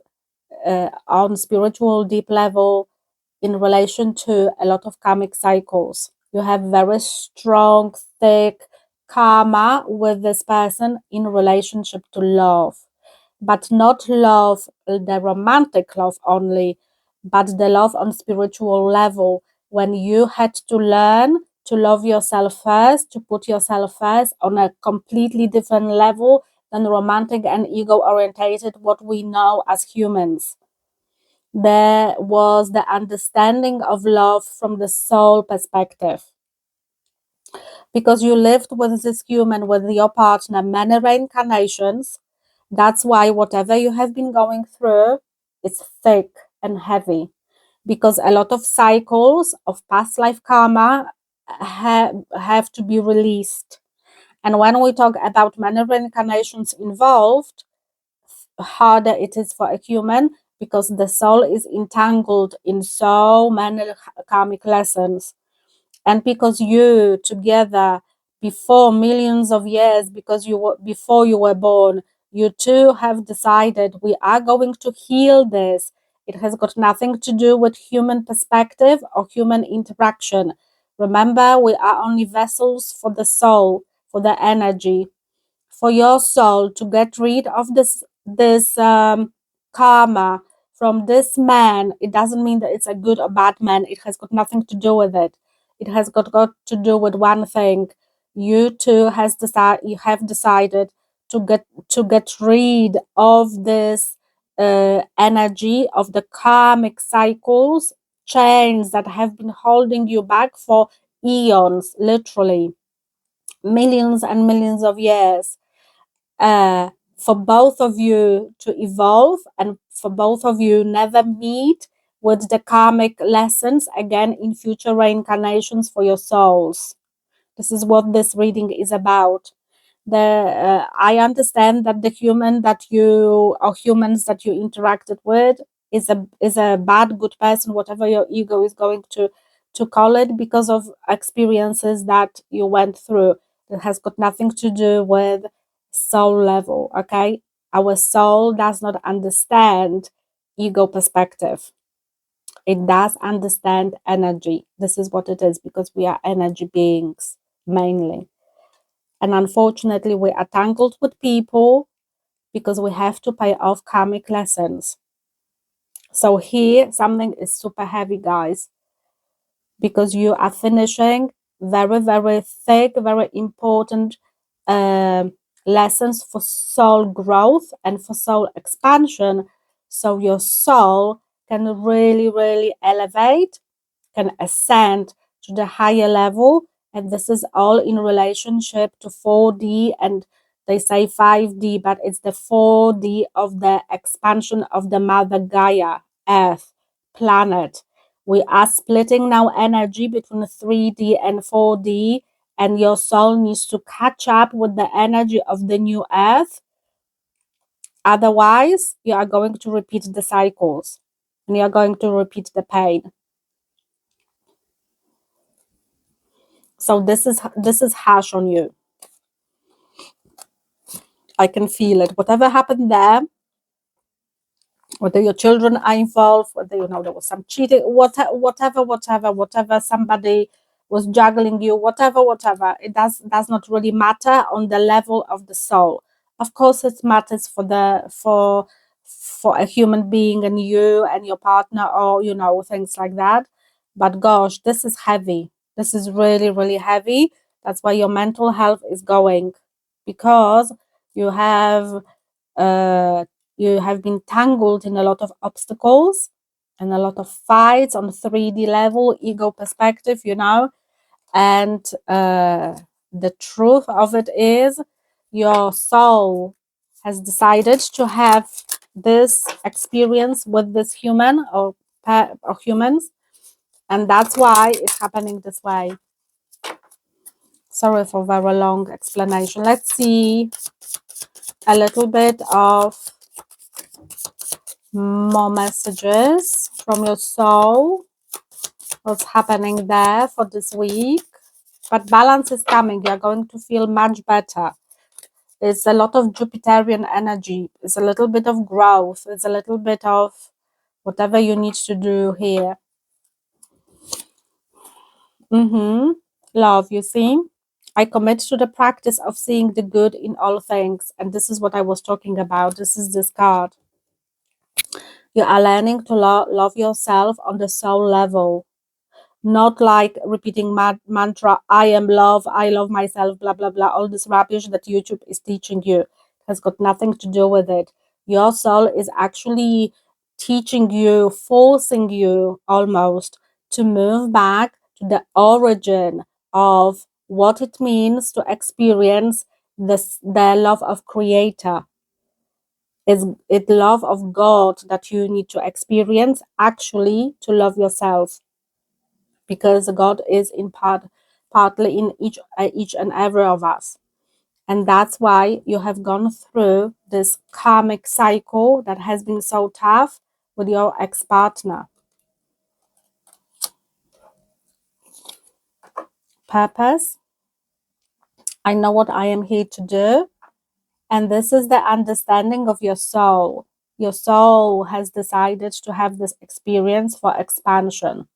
on spiritual deep level in relation to a lot of karmic cycles. You have very strong, thick karma with this person in relationship to love, but not love, the romantic love only, but the love on spiritual level, when you had to learn to love yourself first, to put yourself first on a completely different level than romantic and ego orientated, what we know as humans. There was the understanding of love from the soul perspective. Because you lived with this human, with your partner, many reincarnations. That's why whatever you have been going through is thick and heavy. Because a lot of cycles of past life karma have to be released. And when we talk about many reincarnations involved, harder it is for a human, because the soul is entangled in so many karmic lessons. And because you together before millions of years, before you were born, you two have decided we are going to heal this. It has got nothing to do with human perspective or human interaction. Remember, we are only vessels for the soul, for the energy. for your soul to get rid of this karma from this man. It doesn't mean that it's a good or bad man. It has got nothing to do with it. It has got to do with one thing. You have decided to get rid of this energy of the karmic cycles, chains that have been holding you back for eons, literally millions and millions of years, for both of you to evolve and for both of you never meet with the karmic lessons again in future reincarnations for your souls. This is what this reading is about. I understand that the human that you or humans that you interacted with is a bad, good person, whatever your ego is going to call it, because of experiences that you went through. It has got nothing to do with soul level. Okay, our soul does not understand ego perspective. It does understand energy. This is what it is, because we are energy beings mainly. And unfortunately, we are tangled with people because we have to pay off karmic lessons. So here, something is super heavy, guys, because you are finishing very, very thick, very important lessons for soul growth and for soul expansion. So your soul can really, really elevate, can ascend to the higher level. And this is all in relationship to 4D, and they say 5D, but it's the 4D of the expansion of the Mother Gaia, Earth, planet. We are splitting now energy between 3D and 4D, and your soul needs to catch up with the energy of the new Earth. Otherwise, you are going to repeat the cycles and you are going to repeat the pain. So this is harsh on you. I can feel it. Whatever happened there, whether your children are involved, whether there was some cheating, whatever, somebody was juggling you, whatever, it does not really matter on the level of the soul. Of course, it matters for a human being and you and your partner, or things like that. But gosh, this is heavy. This is really, really heavy. That's why your mental health is going, because you have uh, you have been tangled in a lot of obstacles and a lot of fights on 3D level, ego perspective, and the truth of it is your soul has decided to have this experience with this human or humans, and that's why it's happening this way. Sorry for very long explanation. Let's see a little bit of more messages from your soul. What's happening there for this week? But balance is coming. You're going to feel much better. It's a lot of Jupiterian energy. It's a little bit of growth. It's a little bit of whatever you need to do here. Love, you see? I commit to the practice of seeing the good in all things. And this is what I was talking about. This is this card. You are learning to love yourself on the soul level. Not like repeating mantra, I am love, I love myself, blah, blah, blah. All this rubbish that YouTube is teaching you. It has got nothing to do with it. Your soul is actually teaching you, forcing you almost to move back to the origin of what it means to experience the love of Creator. It's love of God that you need to experience actually to love yourself, because God is partly in each and every of us. And that's why you have gone through this karmic cycle that has been so tough with your ex-partner. Purpose. I know what I am here to do. And this is the understanding of your soul. Your soul has decided to have this experience for expansion.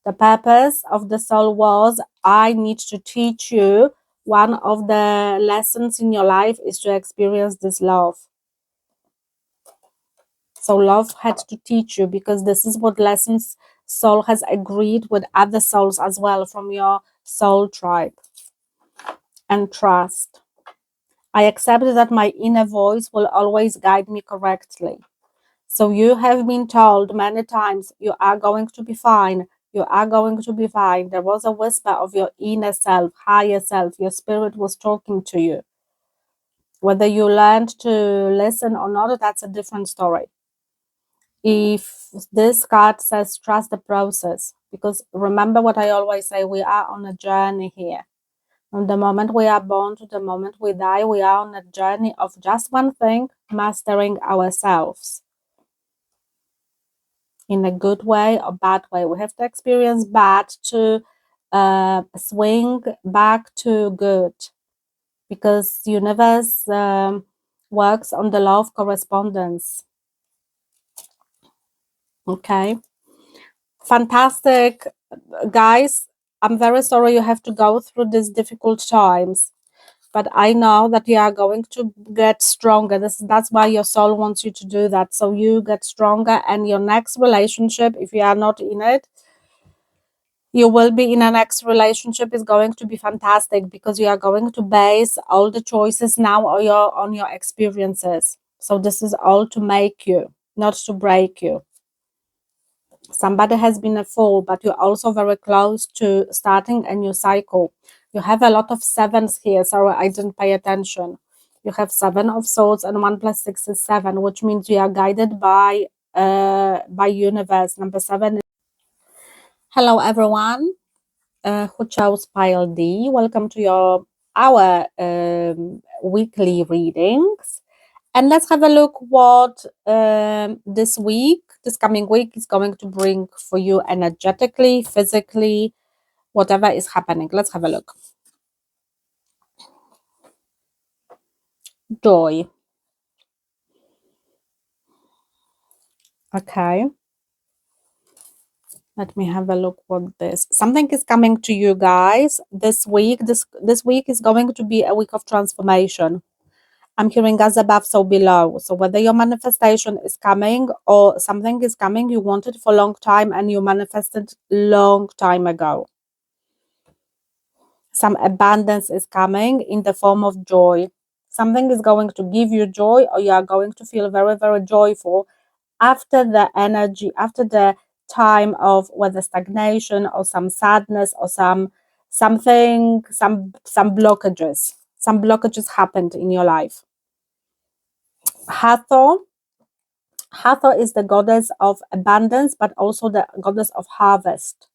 The purpose of the soul was, I need to teach you one of the lessons in your life is to experience this love. So love had to teach you, because this is what lessons soul has agreed with other souls as well from your soul tribe. And trust. I accept that my inner voice will always guide me correctly. So you have been told many times, you are going to be fine. You are going to be fine. There was a whisper of your inner self, higher self. Your spirit was talking to you. Whether you learned to listen or not, that's a different story. If this card says trust the process, because remember what I always say, we are on a journey here. From the moment we are born to the moment we die, we are on a journey of just one thing, mastering ourselves. In a good way or bad way. We have to experience bad to swing back to good, because universe works on the law of correspondence. Okay, fantastic, guys. I'm very sorry you have to go through these difficult times, but I know that you are going to get stronger. That's why your soul wants you to do that, so you get stronger, and your next relationship, if you are not in it, you will be in a next relationship, is going to be fantastic, because you are going to base all the choices now on your experiences. So this is all to make you, not to break you. Somebody has been a fool, but you're also very close to starting a new cycle. You have a lot of sevens here. Sorry, I didn't pay attention. You have 7 of swords, and 1 plus 6 is 7, which means you are guided by universe. Number 7. Hello everyone who chose pile D. Welcome to our weekly readings. And let's have a look what this coming week is going to bring for you energetically, physically, whatever is happening. Let's have a look. Joy. Okay. Let me have a look what this. Something is coming to you guys this week. This week is going to be a week of transformation. I'm hearing as above, so below. So whether your manifestation is coming or something is coming, you wanted for a long time and you manifested long time ago. Some abundance is coming in the form of joy. Something is going to give you joy, or you are going to feel very, very joyful after the energy, after the time of whether stagnation or some sadness or some blockages. Some blockages happened in your life. Hathor is the goddess of abundance, but also the goddess of harvest.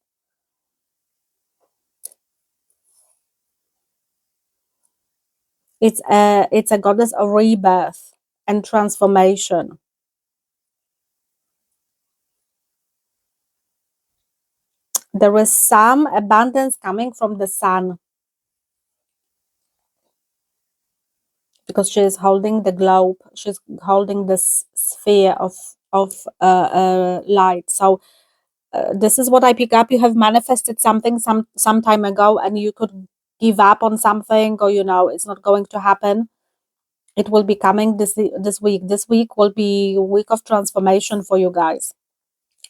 It's a goddess of rebirth and transformation. There is some abundance coming from the sun, because she is holding the globe. She's holding this sphere of light. So this is what I pick up. You have manifested something some time ago, and you could give up on something, or it's not going to happen. It will be coming this week. This week will be a week of transformation for you guys.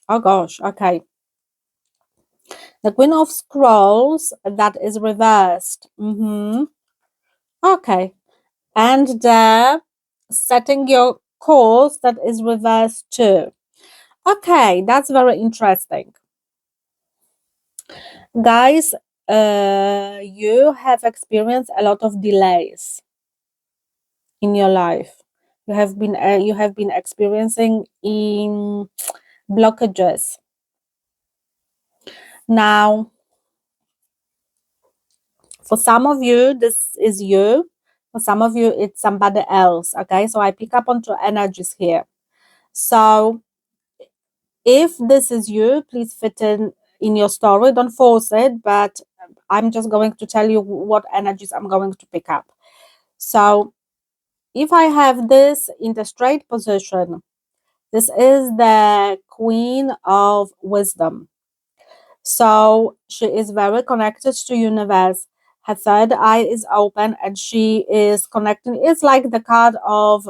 Oh gosh, okay. The Queen of Scrolls, that is reversed. Okay. And the setting your course, that is reversed too. Okay, that's very interesting. Guys, you have experienced a lot of delays in your life. You have been experiencing in blockages. Now, for some of you, this is you. For some of you, it's somebody else. Okay, so I pick up onto energies here. So if this is you, please fit in your story. Don't force it, but I'm just going to tell you what energies I'm going to pick up. So if I have this in the straight position, this is the Queen of Wisdom. So she is very connected to universe. Her third eye is open and she is connecting. It's like the card of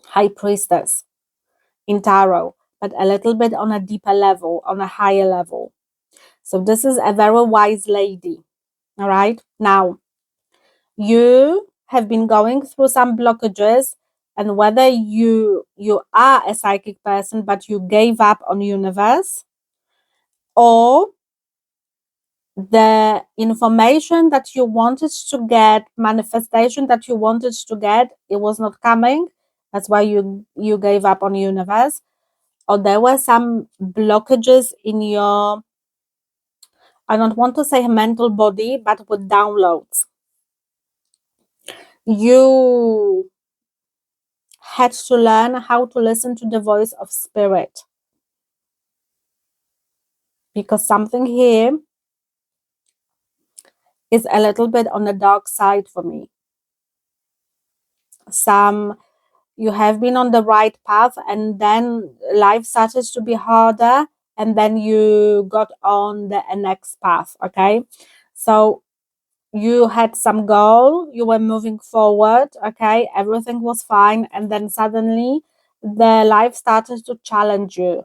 High Priestess in tarot, but a little bit on a deeper level, on a higher level. So this is a very wise lady. All right. Now, you have been going through some blockages, and whether you are a psychic person but you gave up on universe, or the information that you wanted to get, manifestation that you wanted to get, it was not coming. That's why you gave up on universe. Or there were some blockages in your, I don't want to say mental body, but with downloads. You had to learn how to listen to the voice of spirit, because something here is a little bit on the dark side for me. You have been on the right path, and then life started to be harder, and then you got on the next path. Okay, so you had some goal, you were moving forward, okay, everything was fine, and then suddenly the life started to challenge you,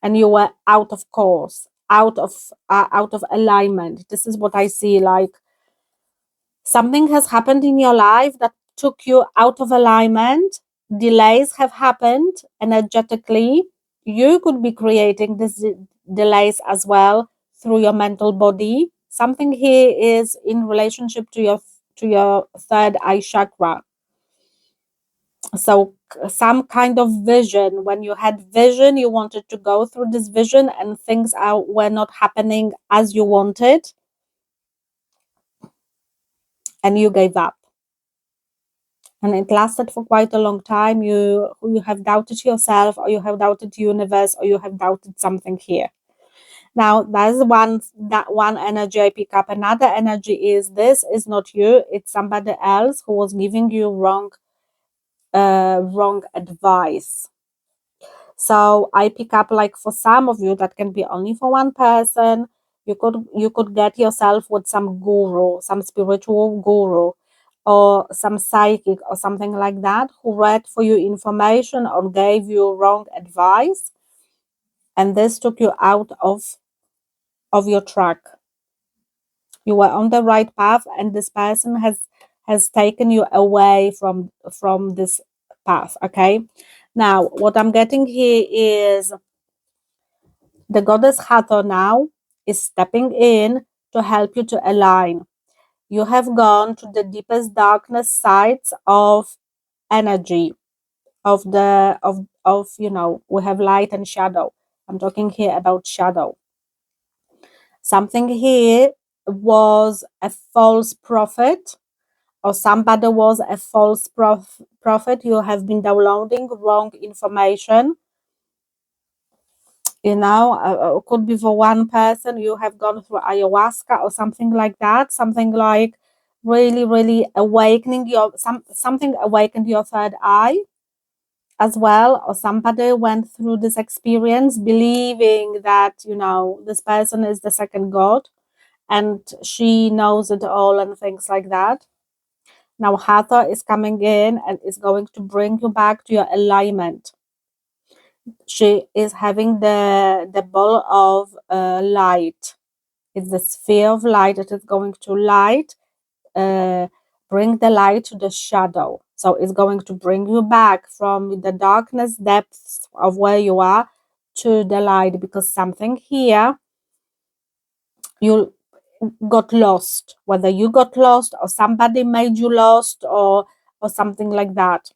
and you were out of course, out of alignment. This is what I see, like something has happened in your life that took you out of alignment. Delays have happened energetically. You could be creating these delays as well through your mental body. Something here is in relationship to your third eye chakra. So some kind of vision, when you had vision, you wanted to go through this vision and things were not happening as you wanted, and you gave up. And it lasted for quite a long time. You have doubted yourself, or you have doubted the universe, or you have doubted something here. Now that's one energy I pick up. Another energy is, this is not you, it's somebody else who was giving you wrong advice. So I pick up, like, for some of you, that can be only for one person. You could get yourself with some guru, some spiritual guru, or some psychic or something like that, who read for you information or gave you wrong advice, and this took you out of your track. You were on the right path, and this person has taken you away from this path. Okay, now what I'm getting here is the goddess Hathor now is stepping in to help you to align. You have gone to the deepest darkness sides of energy, of we have light and shadow. I'm talking here about shadow. Something here was a false prophet, or somebody was a false prophet. You have been downloading wrong information. Could be for one person, you have gone through ayahuasca or something like that, something like really, really awakening something awakened your third eye as well, or somebody went through this experience believing that, this person is the second god and she knows it all and things like that. Now Hathor is coming in and is going to bring you back to your alignment. She is having the ball of light. It's the sphere of light that is going to bring the light to the shadow. So it's going to bring you back from the darkness depths of where you are to the light, because something here, you got lost, whether you got lost or somebody made you lost, or something like that.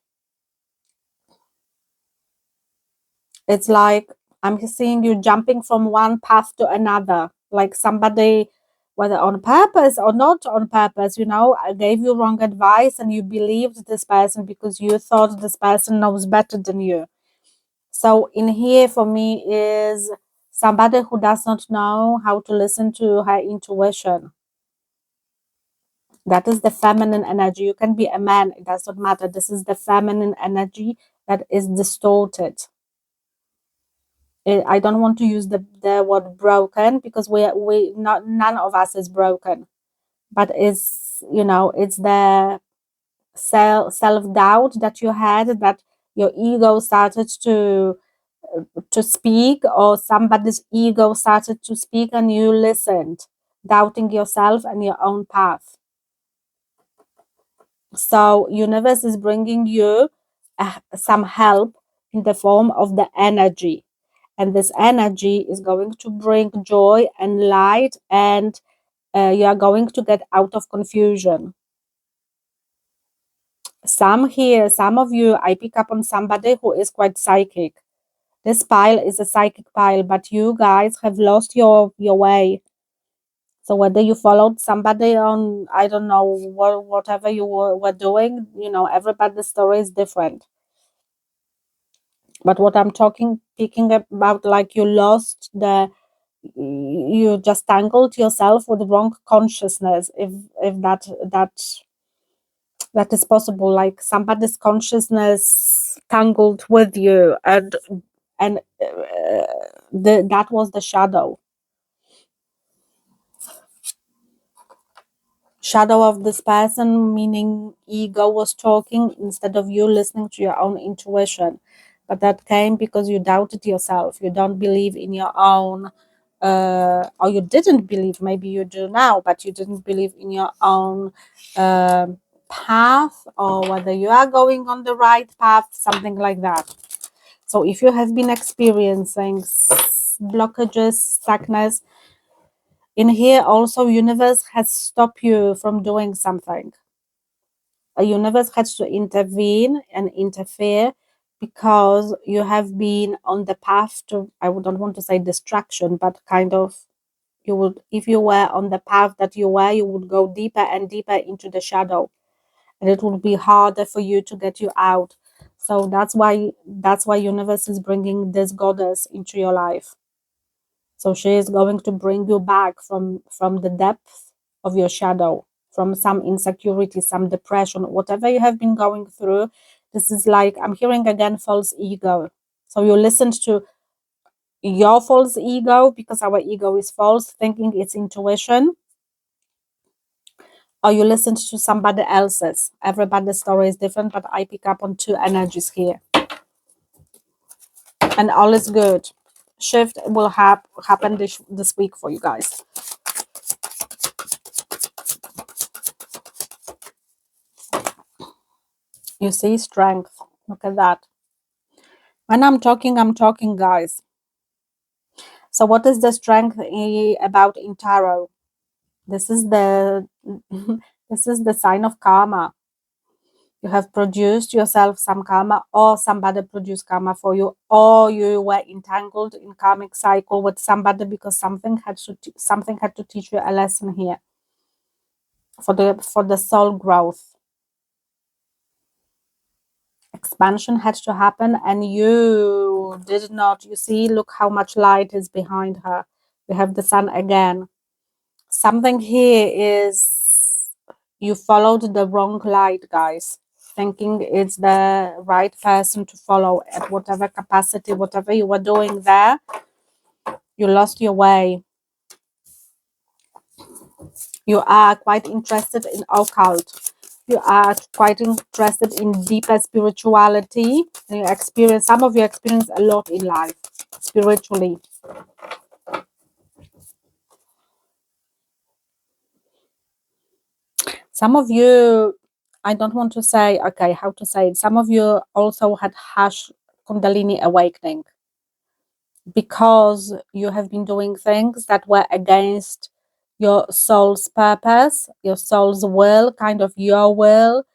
It's like I'm seeing you jumping from one path to another, like somebody, whether on purpose or not on purpose, I gave you wrong advice and you believed this person because you thought this person knows better than you. So in here for me is somebody who does not know how to listen to her intuition. That is the feminine energy. You can be a man, it does not matter. This is the feminine energy that is distorted. I don't want to use the word broken, because we not none of us is broken, but it's, it's the self-doubt that you had, that your ego started to speak, or somebody's ego started to speak, and you listened, doubting yourself and your own path. So universe is bringing you some help in the form of the energy, and this energy is going to bring joy and light, and you are going to get out of confusion. Some of you, I pick up on somebody who is quite psychic. This pile is a psychic pile, but you guys have lost your way. So whether you followed somebody on, I don't know, whatever you were doing, everybody's story is different. But what I'm speaking about, like you just tangled yourself with the wrong consciousness, if that is possible, like somebody's consciousness tangled with you, and that was the shadow of this person, meaning ego was talking instead of you listening to your own intuition. But that came because you doubted yourself, you don't believe in your own, or you didn't believe, maybe you do now, but you didn't believe in your own uh, path, or whether you are going on the right path, something like that. So if you have been experiencing blockages, stuckness, in here also universe has stopped you from doing something. A universe has to intervene and interfere, because you have been on the path to, I don't want to say distraction, but kind of, you would, if you were on the path that you were, you would go deeper and deeper into the shadow, and it would be harder for you to get you out. So that's why universe is bringing this goddess into your life. So she is going to bring you back from the depth of your shadow, from some insecurity, some depression, whatever you have been going through. This is like, I'm hearing again, false ego. So you listened to your false ego, because our ego is false, thinking it's intuition, or you listened to somebody else's. Everybody's story is different, but I pick up on two energies here. And all is good. Shift will happen this week for you guys. You see, strength. Look at that. When I'm talking, guys. So what is the strength about in tarot? This is the this is the sign of karma. You have produced yourself some karma, or somebody produced karma for you, or you were entangled in karmic cycle with somebody, because something had to teach you a lesson here for the soul growth. Expansion had to happen, and you did not. You see, look how much light is behind her. We have the sun again. Something here is, you followed the wrong light, guys, thinking it's the right person to follow at whatever capacity, whatever you were doing there. You lost your way. You are quite interested in occult. You are quite interested in deeper spirituality, and you experience, some of you experience a lot in life spiritually. Some of you, I don't want to say, okay, how to say it. Some of you also had harsh Kundalini awakening, because you have been doing things that were against your soul's purpose, your soul's will, kind of your will.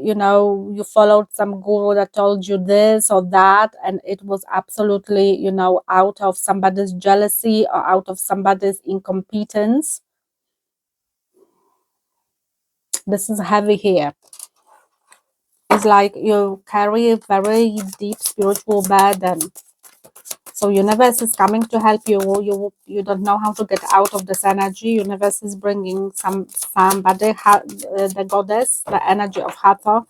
You followed some guru that told you this or that, and it was absolutely, out of somebody's jealousy or out of somebody's incompetence. This is heavy here. It's like you carry a very deep spiritual burden. So universe is coming to help you. You don't know how to get out of this energy. Universe is bringing somebody, the goddess, the energy of Hathor,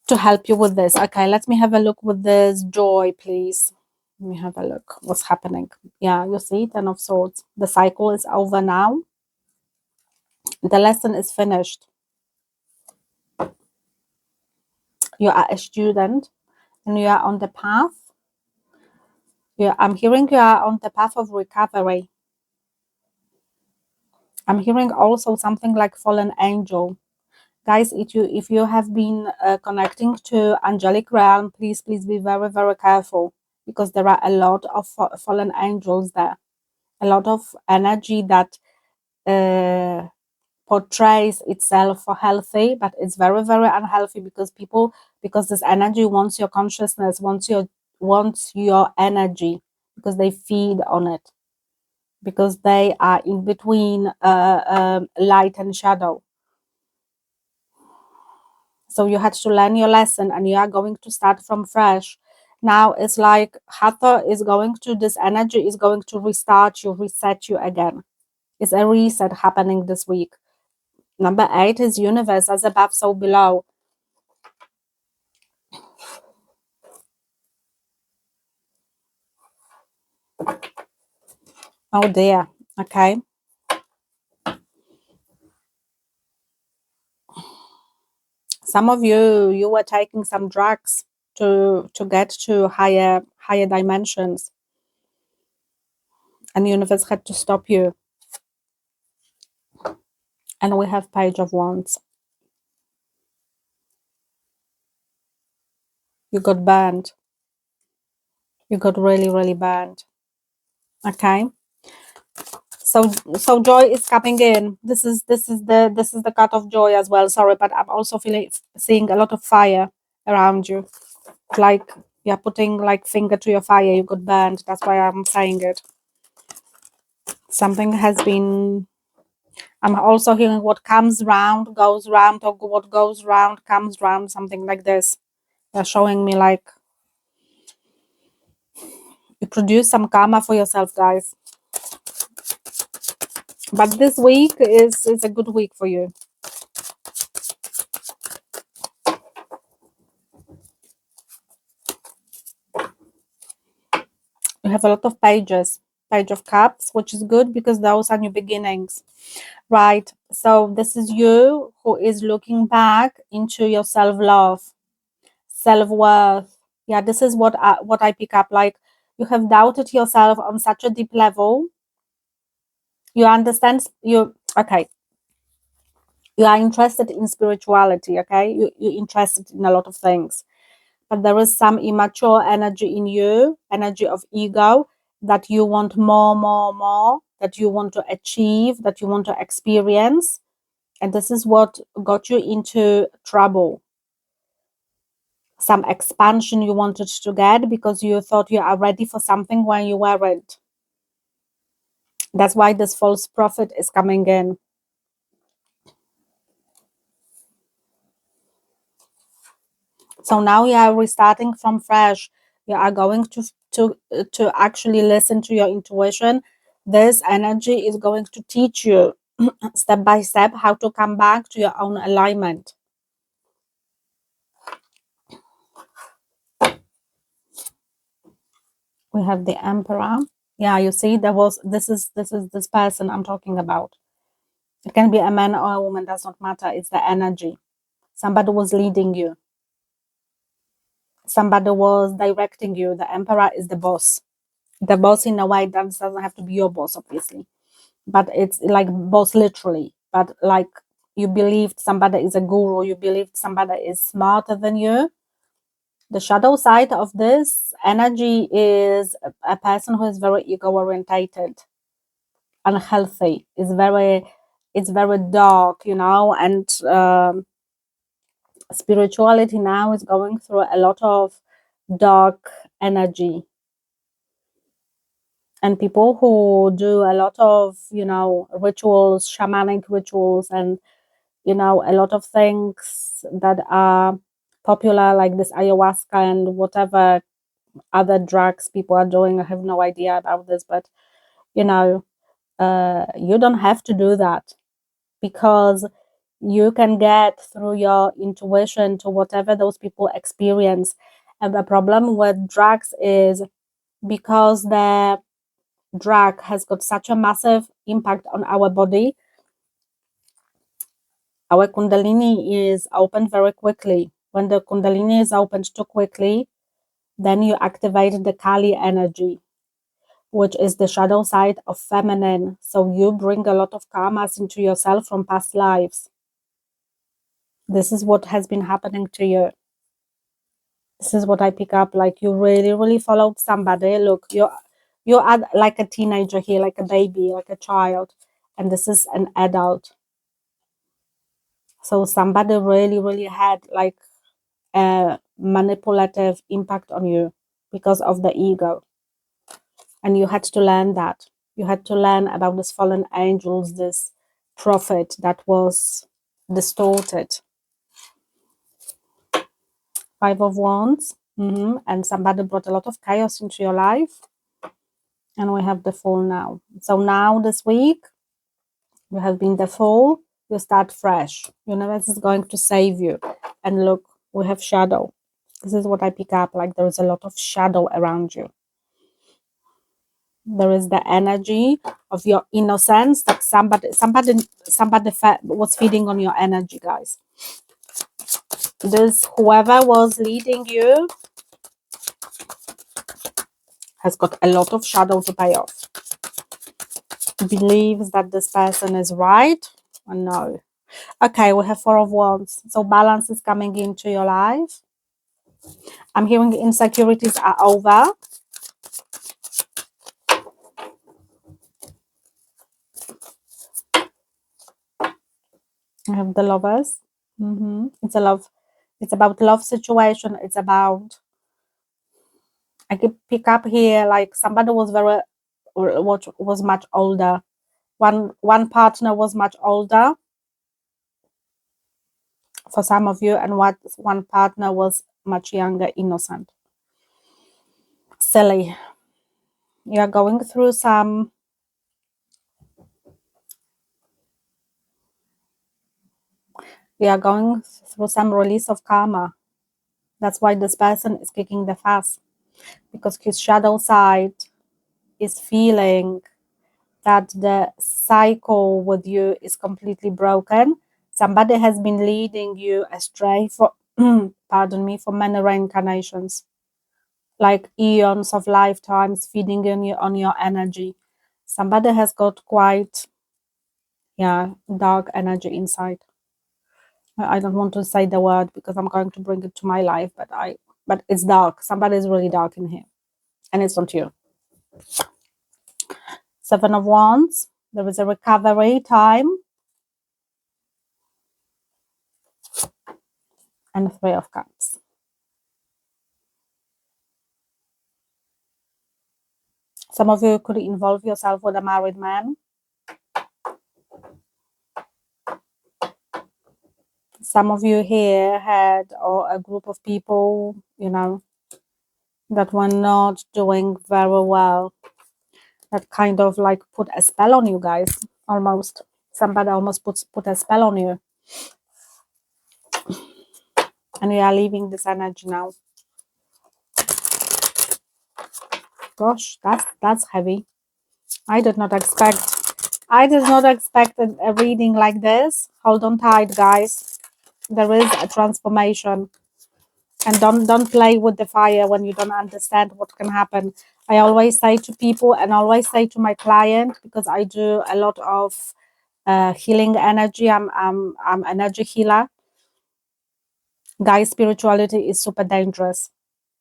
to help you with this. Okay, let me have a look with this joy, please. Let me have a look. What's happening? Yeah, you see, Ten of Swords. The cycle is over now. The lesson is finished. You are a student and you are on the path. I'm hearing you are on the path of recovery. I'm hearing also something like fallen angel. Guys, if you have been connecting to angelic realm, please be very, very careful, because there are a lot of fallen angels there. A lot of energy that portrays itself for healthy, but it's very, very unhealthy, because this energy wants your consciousness, wants your energy, because they feed on it, because they are in between light and shadow. So you had to learn your lesson and you are going to start from fresh. Now it's like Hatha is going to, this energy is going to restart you, reset you again. It's a reset happening this week. Number 8 is universe, as above, so below. Oh dear. Okay. Some of you were taking some drugs to get to higher dimensions, and the universe had to stop you. And we have Page of Wands. You got burned. You got really, really burned. Okay. So joy is coming in. This is the cut of joy as well. Sorry, but I'm also seeing a lot of fire around you. Like you're putting like finger to your fire. You got burned. That's why I'm saying it. Something has been. I'm also hearing what comes round goes round, or what goes round comes round. Something like this. They're showing me like you produce some karma for yourself, guys. But this week is a good week for you. You have a lot of pages. Page of Cups, which is good because those are new beginnings. Right. So this is you who is looking back into your self-love, self-worth. Yeah, this is what I pick up. Like you have doubted yourself on such a deep level. You understand you okay. You are interested in spirituality, okay? You're interested in a lot of things. But there is some immature energy in you, energy of ego, that you want more, that you want to achieve, that you want to experience. And this is what got you into trouble. Some expansion you wanted to get because you thought you are ready for something when you weren't. That's why this false prophet is coming in. So now you are restarting from fresh. You are going to actually listen to your intuition. This energy is going to teach you step by step how to come back to your own alignment. We have the Emperor. Yeah, you see, this person I'm talking about. It can be a man or a woman, does not matter. It's the energy. Somebody was leading you. Somebody was directing you. The Emperor is the boss. The boss in a way that doesn't have to be your boss, obviously. But it's like both literally, but like you believed somebody is a guru, you believed somebody is smarter than you. The shadow side of this energy is a person who is very ego orientated, unhealthy, it's very dark, and spirituality now is going through a lot of dark energy. And people who do a lot of rituals, shamanic rituals, and a lot of things that are popular, like this ayahuasca and whatever other drugs people are doing. I have no idea about this, but you don't have to do that, because you can get through your intuition to whatever those people experience. And the problem with drugs is because the drug has got such a massive impact on our body. Our Kundalini is opened very quickly. When the Kundalini is opened too quickly, then you activate the Kali energy, which is the shadow side of feminine. So you bring a lot of karmas into yourself from past lives. This is what has been happening to you. This is what I pick up. Like, you really, really followed somebody. Look, you are like a teenager here, like a baby, like a child, and this is an adult. So somebody really, really had like a manipulative impact on you because of the ego. And you had to learn that. You had to learn about this fallen angels, this prophet that was distorted. Five of Wands. And somebody brought a lot of chaos into your life. And we have the Fool now. So now this week, you have been the Fool. You start fresh. Universe is going to save you. And look, we have shadow. This is what I pick up. Like, there is a lot of shadow around you. There is the energy of your innocence that somebody was feeding on your energy, guys. This whoever was leading you has got a lot of shadow to pay off. Believes that this person is right or no. Okay, we have Four of Wands. So balance is coming into your life. I'm hearing insecurities are over. I have the Lovers. It's a love. It's about love situation. It's about, I could pick up here like somebody was was much older. One partner was much older for some of you, and one partner was much younger, innocent, silly. You are going through some. You are going through some release of karma. That's why this person is kicking the fuss, because his shadow side is feeling that the cycle with you is completely broken. Somebody has been leading you astray for, pardon me, for many reincarnations, like eons of lifetimes, feeding on your energy. Somebody has got quite, dark energy inside. I don't want to say the word because I'm going to bring it to my life, but it's dark. Somebody is really dark in here, and it's not you. Seven of Wands. There is a recovery time. And Three of Cups. Some of you could involve yourself with a married man. Some of you here had a group of people, that were not doing very well. That kind of like put a spell on you guys, almost. Somebody almost put a spell on you. And you are leaving this energy now. Gosh, that's heavy. I did not expect a reading like this. Hold on tight, guys. There is a transformation. And don't play with the fire when you don't understand what can happen. I always say to people, and always say to my client, because I do a lot of healing energy. I'm energy healer. Guys, spirituality is super dangerous.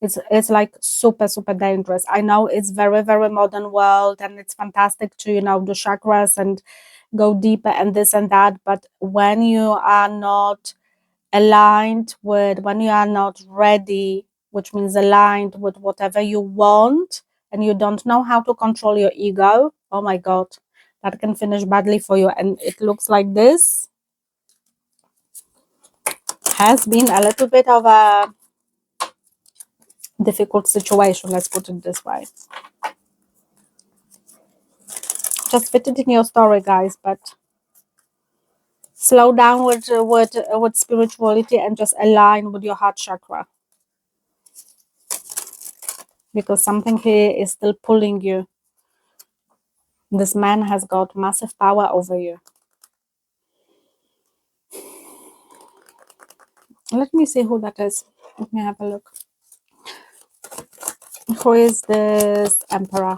It's like super dangerous. I know it's very modern world, and it's fantastic to do chakras and go deeper and this and that, but when you are not aligned with, when you are not ready, which means aligned with whatever you want, and you don't know how to control your ego, oh my god, that can finish badly for you. And it looks like this has been a little bit of a difficult situation, let's put it this way. Just fit it in your story, guys, but slow down with spirituality and just align with your heart chakra. because something here is still pulling you. This man has got massive power over you. Let me see who that is. Let me have a look. Who is this emperor?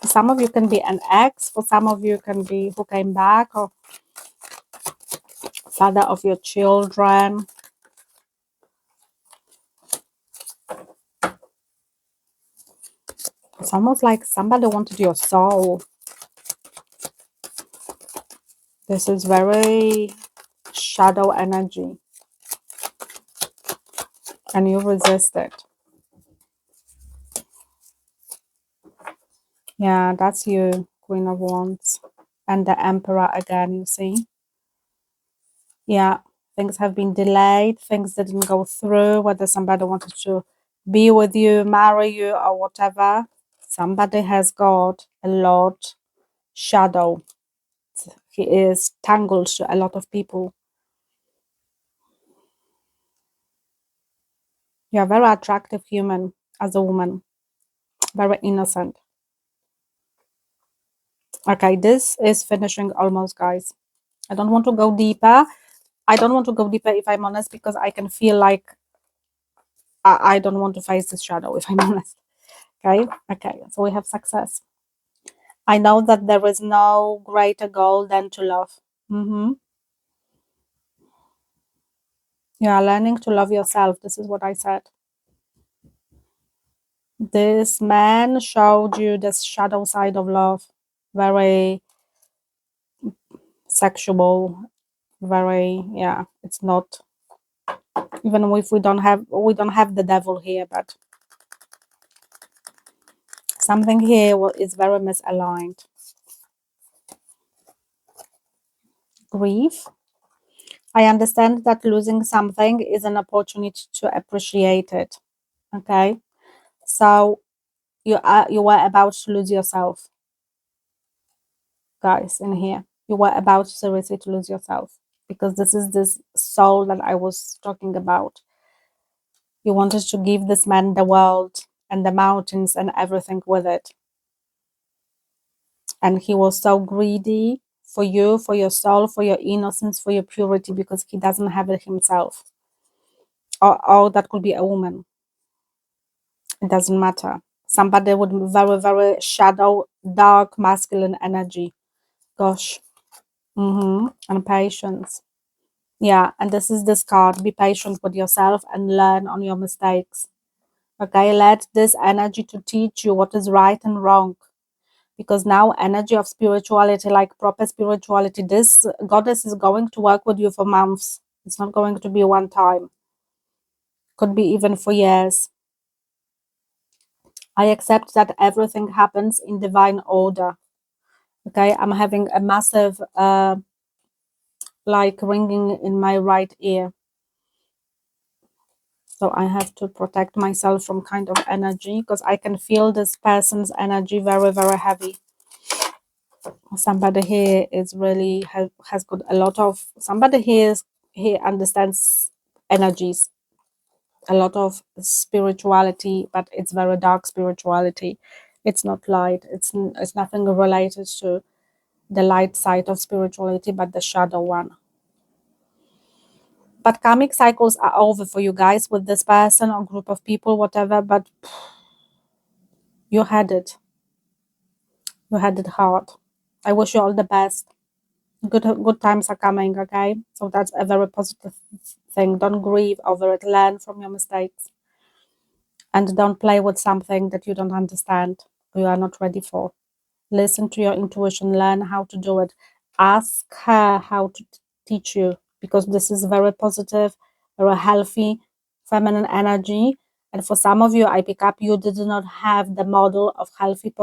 For some of you can be an ex, for some of you can be who came back, or father of your children. It's almost like somebody wanted your soul. This is very shadow energy, and you resist it. Yeah, that's you, Queen of Wands. And the Emperor again, you see? Yeah, things have been delayed, things didn't go through, whether somebody wanted to be with you, marry you, or whatever. Somebody has got a lot shadow. He is tangled to a lot of people. You're a very attractive human as a woman, very innocent. Okay, this is finishing almost, guys. I don't want to go deeper. I don't want to go deeper if I'm honest, because I can feel like I don't want to face this shadow if I'm honest. Okay, so we have success. I know that there is no greater goal than to love. You are learning to love yourself. This is what I said. This man showed you this shadow side of love, very sexual, very, yeah, it's not, even if we don't have the devil here, but something here is very misaligned. Grief. I understand that losing something is an opportunity to appreciate it. Okay, so you were about to lose yourself, guys. In here, you were about seriously to lose yourself, because this is this soul that I was talking about. You wanted to give this man the world and the mountains and everything with it, and he was so greedy for you, for your soul, for your innocence, for your purity, because he doesn't have it himself. Or that could be a woman. It doesn't matter. Somebody with very, very shadow, dark, masculine energy. Gosh. And patience. Yeah, and this is this card. Be patient with yourself and learn on your mistakes. Okay, let this energy to teach you what is right and wrong. Because now energy of spirituality, like proper spirituality, this goddess is going to work with you for months. It's not going to be one time. Could be even for years. I accept that everything happens in divine order. Okay, I'm having a massive like ringing in my right ear. So I have to protect myself from kind of energy, because I can feel this person's energy very, very heavy. Somebody here is really has got a lot of, somebody here understands energies, a lot of spirituality, but it's very dark spirituality. It's not light. It's nothing related to the light side of spirituality, but the shadow one. But karmic cycles are over for you guys with this person or group of people, whatever. But you had it. You had it hard. I wish you all the best. Good times are coming, okay? So that's a very positive thing. Don't grieve over it. Learn from your mistakes. And don't play with something that you don't understand or you are not ready for. Listen to your intuition. Learn how to do it. Ask her how to teach you, because this is very positive, very healthy, feminine energy. And for some of you, I pick up, you did not have the model of healthy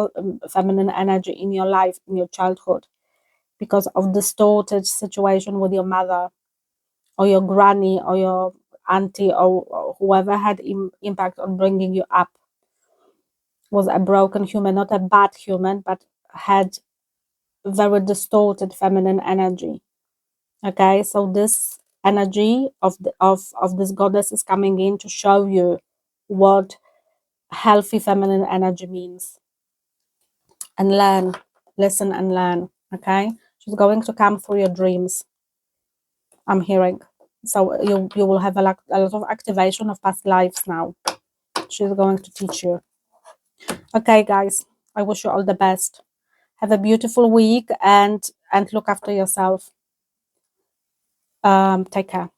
feminine energy in your life, in your childhood, because of distorted situation with your mother or your granny or your auntie, or whoever had impact on bringing you up, was a broken human, not a bad human, but had very distorted feminine energy. Okay, so this energy of this goddess is coming in to show you what healthy feminine energy means, and learn, listen and learn. Okay, she's going to come through your dreams, I'm hearing. So you will have a lot of activation of past lives now. She's going to teach you. Okay, guys, I wish you all the best. Have a beautiful week, and look after yourself. Take care.